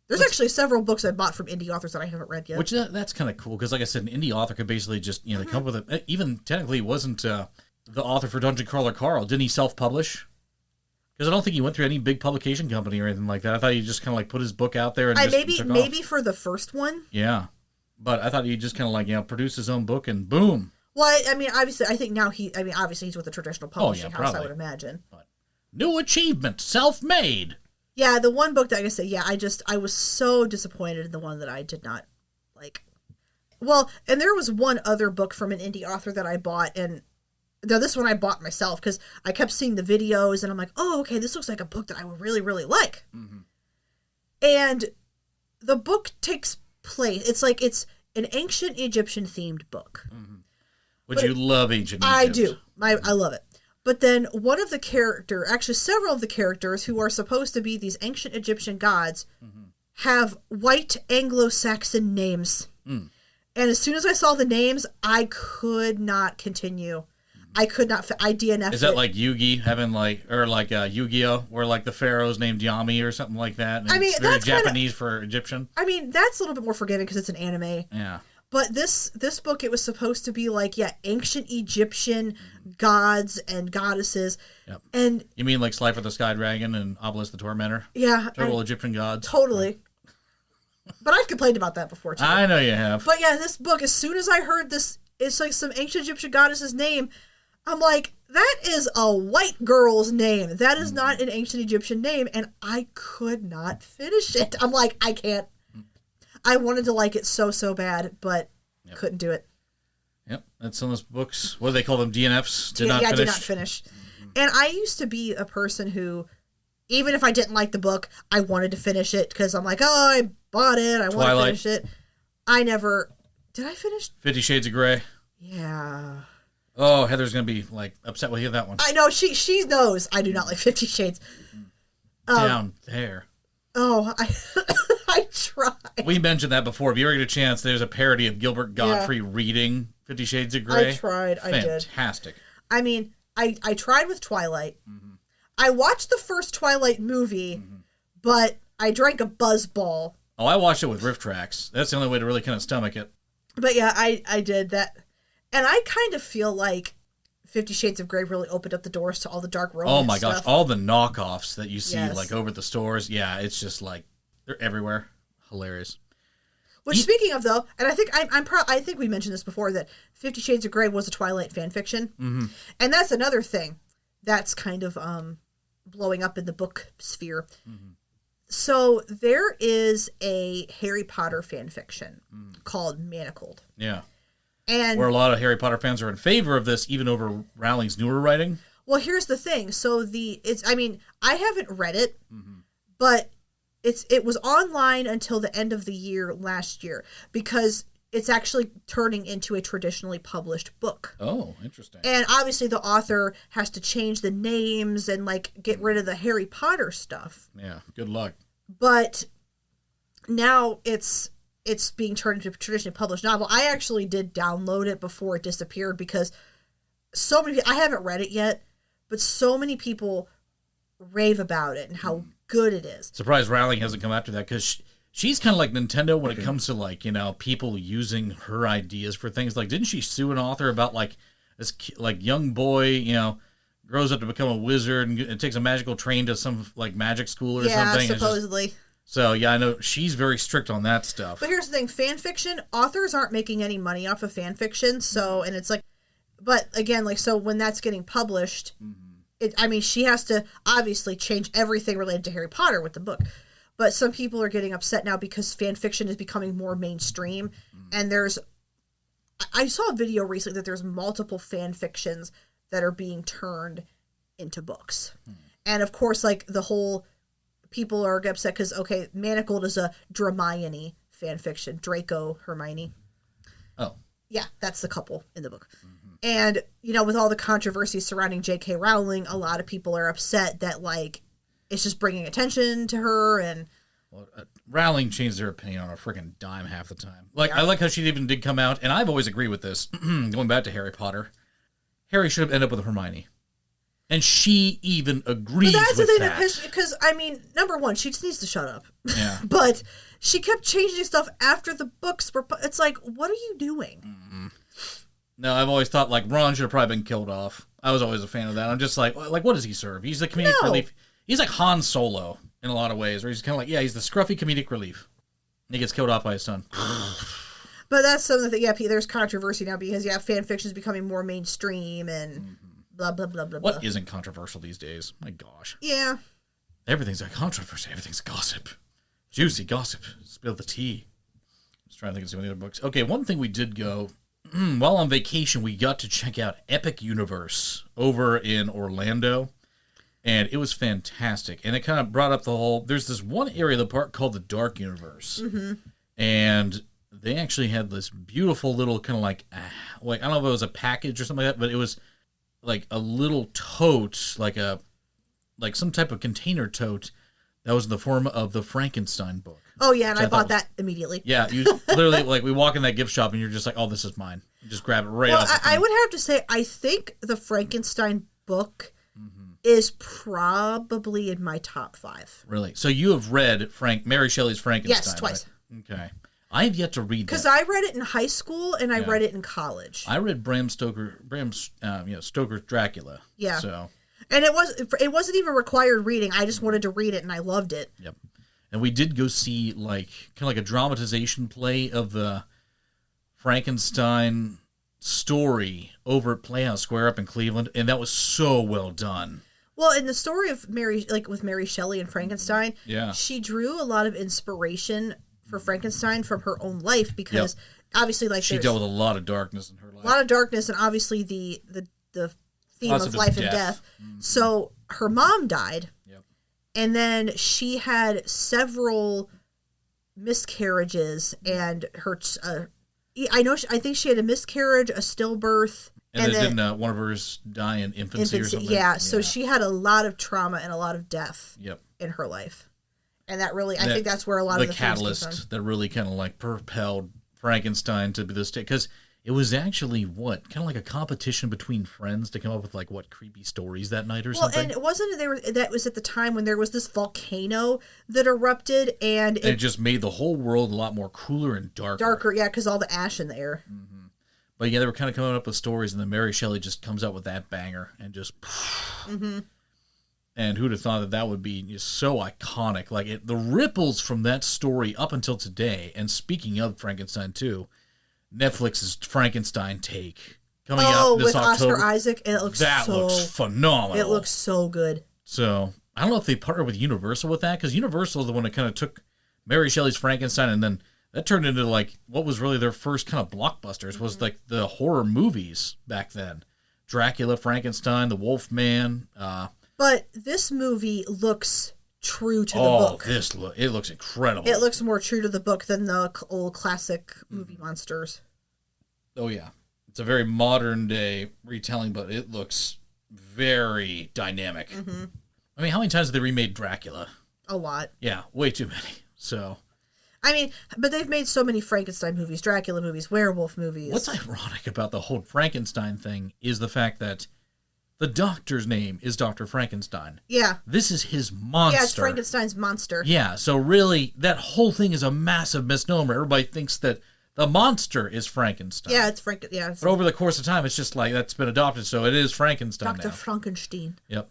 There's actually several books I bought from indie authors that I haven't read yet. Which, that's kind of cool, because, like I said, an indie author could basically just, they come up with it. Even technically, it wasn't the author for Dungeon Crawler Carl. Didn't he self-publish? Because I don't think he went through any big publication company or anything like that. I thought he just kind of like put his book out there and maybe for the first one. Yeah, but I thought he just kind of like produce his own book and boom. Well, I mean, obviously, I think now obviously he's with a traditional publishing house. I would imagine. But new achievement, self-made. Yeah, the one book that I say, I was so disappointed in the one that I did not like. Well, and there was one other book from an indie author that I bought, and this one I bought myself because I kept seeing the videos, and I'm like, oh, okay, this looks like a book that I would really, really like. Mm-hmm. And the book takes place, it's an ancient Egyptian themed book. Mm-hmm. Would you love ancient Egypt? I do. I love it. But then several of the characters who are supposed to be these ancient Egyptian gods have white Anglo-Saxon names. Mm. And as soon as I saw the names, I could not continue. I could not. I DNF'd. Is that like Yugi having Yu-Gi-Oh, where like the pharaoh's named Yami or something like that? And it's very Japanese for Egyptian. I mean, that's a little bit more forgiving because it's an anime. Yeah. But this book, it was supposed to be like, ancient Egyptian gods and goddesses. Yep. And you mean like Slifer the Sky Dragon and Obelisk the Tormentor? Yeah. Total Egyptian gods? Totally. But I've complained about that before, too. I know you have. But yeah, this book, as soon as I heard this, it's like some ancient Egyptian goddess's name, I'm like, that is a white girl's name. That is not an ancient Egyptian name. And I could not finish it. I'm like, I can't. I wanted to like it so bad, but couldn't do it. Yep, that's some of those books. What do they call them? DNFs? Did not finish. And I used to be a person who, even if I didn't like the book, I wanted to finish it because I'm like, oh, I bought it. I want to finish it. I never. Did I finish? 50 Shades of Grey. Yeah. Oh, Heather's going to be like upset with you that one. I know. She knows I do not like 50 Shades. Down there. Oh, I tried. We mentioned that before. If you ever get a chance, there's a parody of Gilbert Gottfried reading 50 Shades of Grey. I tried. I did. Fantastic. I mean, I tried with Twilight. Mm-hmm. I watched the first Twilight movie, but I drank a Buzzball. Oh, I watched it with riff tracks. That's the only way to really kind of stomach it. But yeah, I did that. And I kind of feel like 50 Shades of Grey really opened up the doors to all the dark romance Oh my gosh, stuff. all the knockoffs that you see like over at the stores. Yeah, it's just like they're everywhere. Hilarious. Which, speaking of though, and I think I think we mentioned this before, that 50 Shades of Grey was a Twilight fan fiction. Mm-hmm. And that's another thing that's kind of blowing up in the book sphere. Mm-hmm. So there is a Harry Potter fan fiction called Manacled. Yeah. And where a lot of Harry Potter fans are in favor of this, even over Rowling's newer writing. Well, here's the thing. So I haven't read it, but it was online until the end of the year last year, because it's actually turning into a traditionally published book. Oh, interesting. And obviously the author has to change the names and like get rid of the Harry Potter stuff. Yeah, good luck. But now it's being turned into a traditionally published novel. I actually did download it before it disappeared, because so many people, I haven't read it yet, but so many people rave about it and how good it is. Surprised Rowling hasn't come after that, because she's kind of like Nintendo when it comes to like, people using her ideas for things. Like, didn't she sue an author about like this like young boy, grows up to become a wizard and takes a magical train to some like magic school or something? Yeah, supposedly. So, yeah, I know she's very strict on that stuff. But here's the thing. Fan fiction, authors aren't making any money off of fan fiction. So, and it's like, but again, like, so when that's getting published, she has to obviously change everything related to Harry Potter with the book. But some people are getting upset now because fan fiction is becoming more mainstream. And I saw a video recently that there's multiple fan fictions that are being turned into books. And of course, like, the whole... people are upset because, okay, Manacled is a Hermione fan fiction. Draco, Hermione. Oh. Yeah, that's the couple in the book. And, with all the controversy surrounding J.K. Rowling, a lot of people are upset that, like, it's just bringing attention to her. And well, Rowling changed their opinion on a freaking dime half the time. Like, I like how she even did come out, and I've always agreed with this, going back to Harry Potter. Harry should have ended up with Hermione. And she even agrees with that. But that's the thing, because, number one, she just needs to shut up. Yeah. But she kept changing stuff after the books were... It's like, what are you doing? Mm-hmm. No, I've always thought, like, Ron should have probably been killed off. I was always a fan of that. I'm just like, what does he serve? He's the comedic relief. He's like Han Solo in a lot of ways, where he's kind of like, he's the scruffy comedic relief. And he gets killed off by his son. But that's something that, there's controversy now because, fan fiction is becoming more mainstream and... blah, blah, blah, blah, What blah. isn't controversial these days? My gosh. Yeah. Everything's a controversy. Everything's gossip. Juicy gossip. Spill the tea. Just trying to think of some of the other books. Okay, one thing we did go... while on vacation, we got to check out Epic Universe over in Orlando. And it was fantastic. And it kind of brought up the whole... There's this one area of the park called the Dark Universe. Mm-hmm. And... they actually had this beautiful little kind of like... I don't know if it was a package or something like that, but it was... like a little tote, like some type of container tote that was in the form of the Frankenstein book. Oh yeah, and I bought that immediately. Yeah, you literally like we walk in that gift shop and you're just like, oh, this is mine. You just grab it right off the thing. I would have to say, I think the Frankenstein book is probably in my top 5. Really? So you have read Mary Shelley's Frankenstein? Yes, twice. Right? Okay. I have yet to read that. Because I read it in high school and I read it in college. I read Stoker's Dracula. Yeah. So. And it wasn't even required reading. I just wanted to read it and I loved it. Yep. And we did go see kind of like a dramatization play of the Frankenstein story over at Playhouse Square up in Cleveland, and that was so well done. Well, in the story of with Mary Shelley and Frankenstein, she drew a lot of inspiration for Frankenstein from her own life because obviously she dealt with a lot of darkness in her life. A lot of darkness and obviously the theme of life and death. Mm-hmm. So her mom died. Yep. And then she had several miscarriages and her I think she had a miscarriage, a stillbirth, and then didn't one of hers die in infancy or something? Yeah, so she had a lot of trauma and a lot of death in her life. And that really, I think that's where a lot of the catalyst that really kind of like propelled Frankenstein to be this state. Because It was actually what? Kind of like a competition between friends to come up with like what creepy stories that night or something. Well, and wasn't that was at the time when there was this volcano that erupted and it just made the whole world a lot more cooler and darker. Darker, yeah, because all the ash in the air. Mm-hmm. But yeah, they were kind of coming up with stories, and then Mary Shelley just comes out with that banger and just. Mm-hmm. And who'd have thought that would be just so iconic? Like the ripples from that story up until today. And speaking of Frankenstein too. Netflix's Frankenstein take coming out this with October. Oscar Isaac, and it looks looks phenomenal. It looks so good. So I don't know if they partnered with Universal with that, because Universal is the one that kind of took Mary Shelley's Frankenstein, and then that turned into like what was really their first kind of blockbusters was like the horror movies back then. Dracula, Frankenstein, The Wolfman. But this movie looks true to the book. It looks incredible. It looks more true to the book than the old classic movie monsters. Oh yeah, it's a very modern day retelling, but it looks very dynamic. Mm-hmm. I mean, how many times have they remade Dracula? A lot. Yeah, way too many. So, I mean, but they've made so many Frankenstein movies, Dracula movies, werewolf movies. What's ironic about the whole Frankenstein thing is the fact that the doctor's name is Dr. Frankenstein. Yeah. This is his monster. Yeah, it's Frankenstein's monster. Yeah, so really, that whole thing is a massive misnomer. Everybody thinks that the monster is Frankenstein. Yeah, it's But over the course of time, it's just like, that's been adopted, so it is Frankenstein Dr. now. Frankenstein. Yep.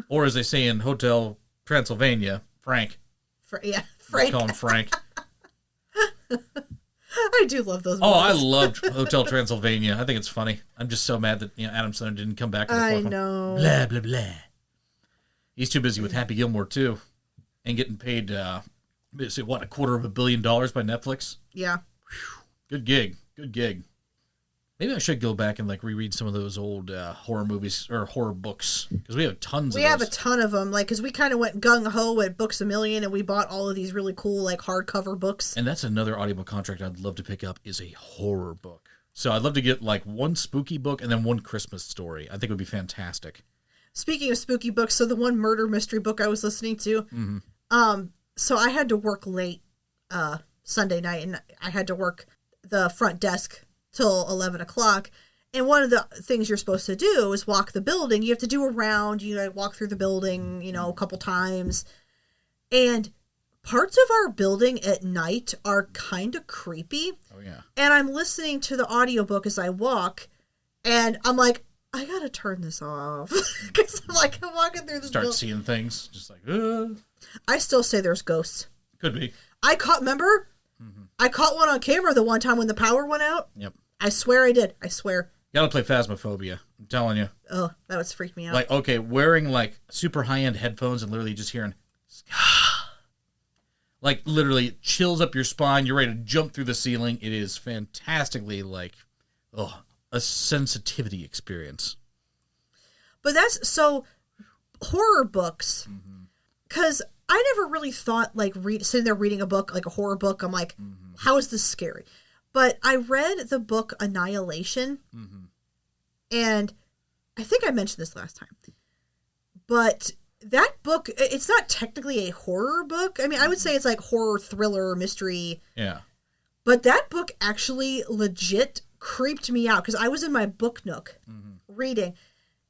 Or as they say in Hotel Transylvania, Frank. Frank. Let's call him Frank. I do love those movies. Oh, I loved Hotel Transylvania. I think it's funny. I'm just so mad that Adam Sandler didn't come back. I know. Blah, blah, blah. He's too busy with Happy Gilmore, too. And getting paid, what, $250 million by Netflix? Yeah. Whew. Good gig. Good gig. Maybe I should go back and like reread some of those old horror movies or horror books, because we have tons of those. We have a ton of them, like, because we kind of went gung-ho at Books A Million, and we bought all of these really cool, like, hardcover books. And that's another audiobook contract I'd love to pick up, is a horror book. So I'd love to get, like, one spooky book and then one Christmas story. I think it would be fantastic. Speaking of spooky books, so the one murder mystery book I was listening to, so I had to work late Sunday night, and I had to work the front desk till 11 o'clock. And one of the things you're supposed to do is walk the building. You have to do a round. You walk through the building, a couple times. And parts of our building at night are kind of creepy. Oh, yeah. And I'm listening to the audiobook as I walk, and I'm like, I gotta turn this off. Because I'm walking through the Start seeing things. Just like, I still say there's ghosts. Could be. Remember? Mm-hmm. I caught one on camera the one time when the power went out. Yep. I swear I did. I swear. You gotta play Phasmophobia. I'm telling you. Oh, that would freak me out. Like, okay, wearing like super high-end headphones and literally just hearing like literally it chills up your spine. You're ready to jump through the ceiling. It is fantastically like, a sensitivity experience. But that's so horror books, because I never really thought like sitting there reading a book, like a horror book. I'm like, how is this scary? But I read the book Annihilation, and I think I mentioned this last time. But that book, it's not technically a horror book. I mean, I would say it's like horror, thriller, mystery. Yeah. But that book actually legit creeped me out, because I was in my book nook reading.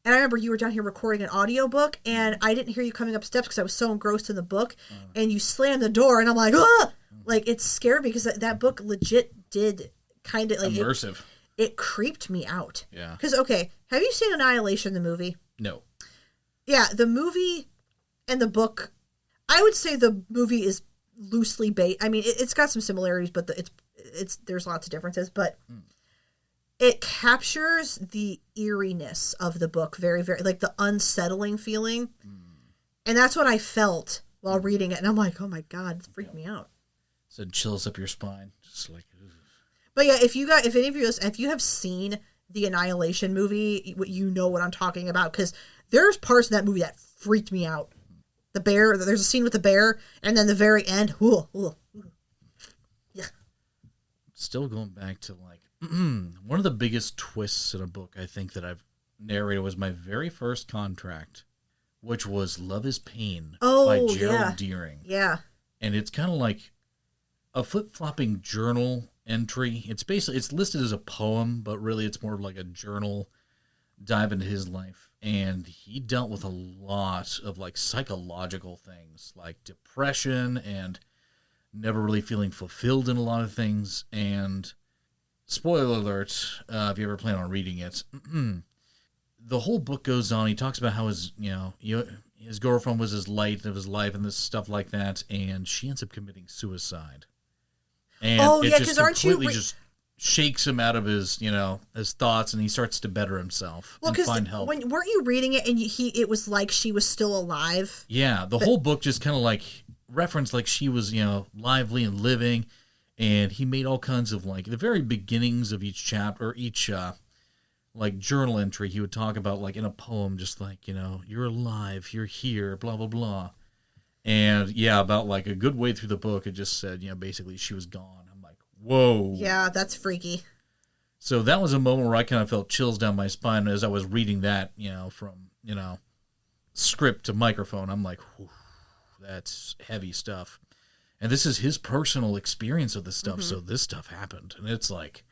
And I remember you were down here recording an audiobook, and I didn't hear you coming up steps because I was so engrossed in the book. And you slammed the door, and I'm like, ah! Like, it scared me, because that book legit did kind of like immersive. It creeped me out. Yeah. Because, okay, have you seen Annihilation, the movie? No. Yeah, the movie and the book, I would say the movie is loosely based. I mean, it's got some similarities, but it's there's lots of differences. But it captures the eeriness of the book very, very, like the unsettling feeling. And that's what I felt while reading it. And I'm like, oh my God, it freaked me out. So it chills up your spine. Just like, but yeah, if any of you, if you have seen the Annihilation movie, you know what I'm talking about, because there's parts in that movie that freaked me out. The bear, there's a scene with the bear, and then the very end, yeah. Still going back to like one of the biggest twists in a book I think that I've narrated was my very first contract, which was Love is Pain by Gerald Deering. Yeah. And it's kind of like a flip-flopping journal entry. It's listed as a poem, but really it's more of like a journal dive into his life. And he dealt with a lot of like psychological things, like depression and never really feeling fulfilled in a lot of things. And spoiler alert, if you ever plan on reading it, the whole book goes on. He talks about how his girlfriend was his light of his life and this stuff like that, and she ends up committing suicide. And it just completely just shakes him out of his thoughts, and he starts to better himself and find help. Weren't you reading it and it was like she was still alive? Yeah, the whole book just kind of like referenced like she was, lively and living, and he made all kinds of like the very beginnings of each chapter, or each like journal entry. He would talk about like in a poem, just like, you're alive, you're here, blah, blah, blah. And yeah, about like a good way through the book, it just said, basically she was gone. I'm like, whoa. Yeah, that's freaky. So that was a moment where I kind of felt chills down my spine as I was reading that, from, script to microphone. I'm like, whew, that's heavy stuff. And this is his personal experience of this stuff. Mm-hmm. So this stuff happened. And it's like,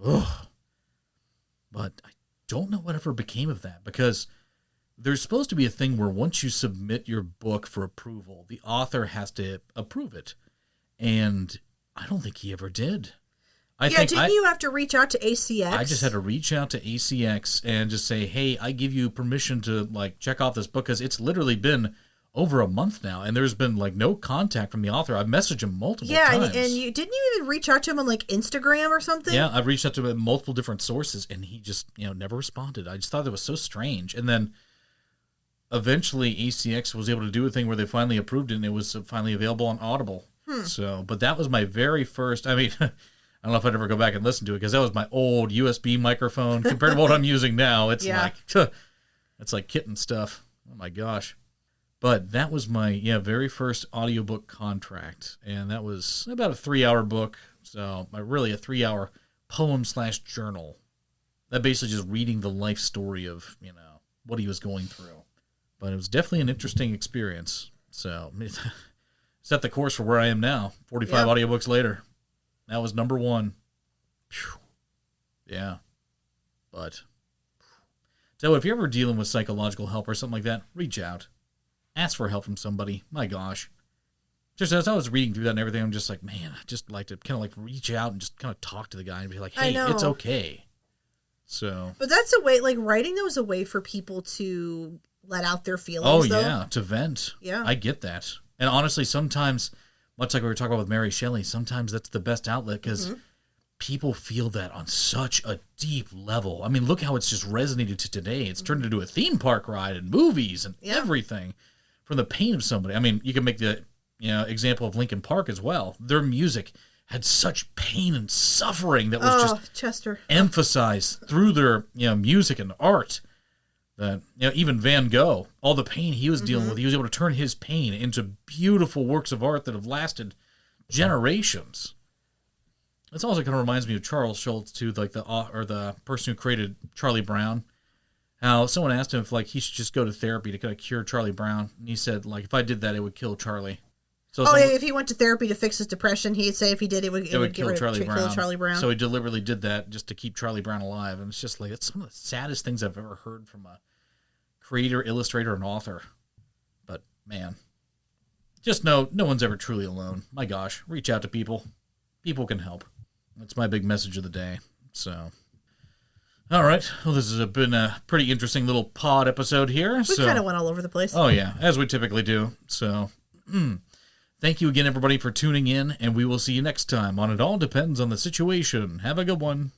ugh. But I don't know whatever became of that, because there's supposed to be a thing where once you submit your book for approval, the author has to approve it. And I don't think he ever did. Didn't you have to reach out to ACX? I just had to reach out to ACX and just say, hey, I give you permission to like check off this book, because it's literally been over a month now, and there's been like no contact from the author. I've messaged him multiple times. Yeah, and you didn't you even reach out to him on like Instagram or something? Yeah, I've reached out to him at multiple different sources, and he just never responded. I just thought that was so strange. And then eventually ACX was able to do a thing where they finally approved it, and it was finally available on Audible. So, but that was my very first. I mean, I don't know if I'd ever go back and listen to it, because that was my old USB microphone compared to what I'm using now. It's it's like kitten stuff. Oh my gosh. But that was my very first audiobook contract, and that was about a 3-hour book. So really a 3-hour poem/journal. That basically just reading the life story of what he was going through. But it was definitely an interesting experience. So set the course for where I am now. 45 audiobooks later, that was number 1. Whew. Yeah, but so if you're ever dealing with psychological help or something like that, reach out. Ask for help from somebody. My gosh. Just as I was reading through that and everything, I'm just like, man, I just like to kind of like reach out and just kind of talk to the guy and be like, hey, it's okay. So. But that's a way, like writing that was a way for people to let out their feelings. Oh, yeah, to vent. Yeah. I get that. And honestly, sometimes, much like we were talking about with Mary Shelley, sometimes that's the best outlet, because people feel that on such a deep level. I mean, look how it's just resonated to today. It's turned into a theme park ride and movies and everything. From the pain of somebody. I mean, you can make the example of Linkin Park as well. Their music had such pain and suffering that was just Chester emphasized through their music and art. That even Van Gogh, all the pain he was dealing with, he was able to turn his pain into beautiful works of art that have lasted generations. This also kind of reminds me of Charles Schultz too, like the person who created Charlie Brown. How someone asked him if like he should just go to therapy to kind of cure Charlie Brown, and he said like if I did that it would kill Charlie. So if he went to therapy to fix his depression, he'd say if he did it would kill Charlie Brown. So he deliberately did that just to keep Charlie Brown alive, and it's just like it's some of the saddest things I've ever heard from a creator, illustrator, and author. But man, just know no one's ever truly alone. My gosh, reach out to people. People can help. That's my big message of the day. So. All right. Well, this has been a pretty interesting little pod episode here. We kind of went all over the place. Oh, yeah, as we typically do. So, thank you again, everybody, for tuning in, and we will see you next time on It All Depends on the Situation. Have a good one.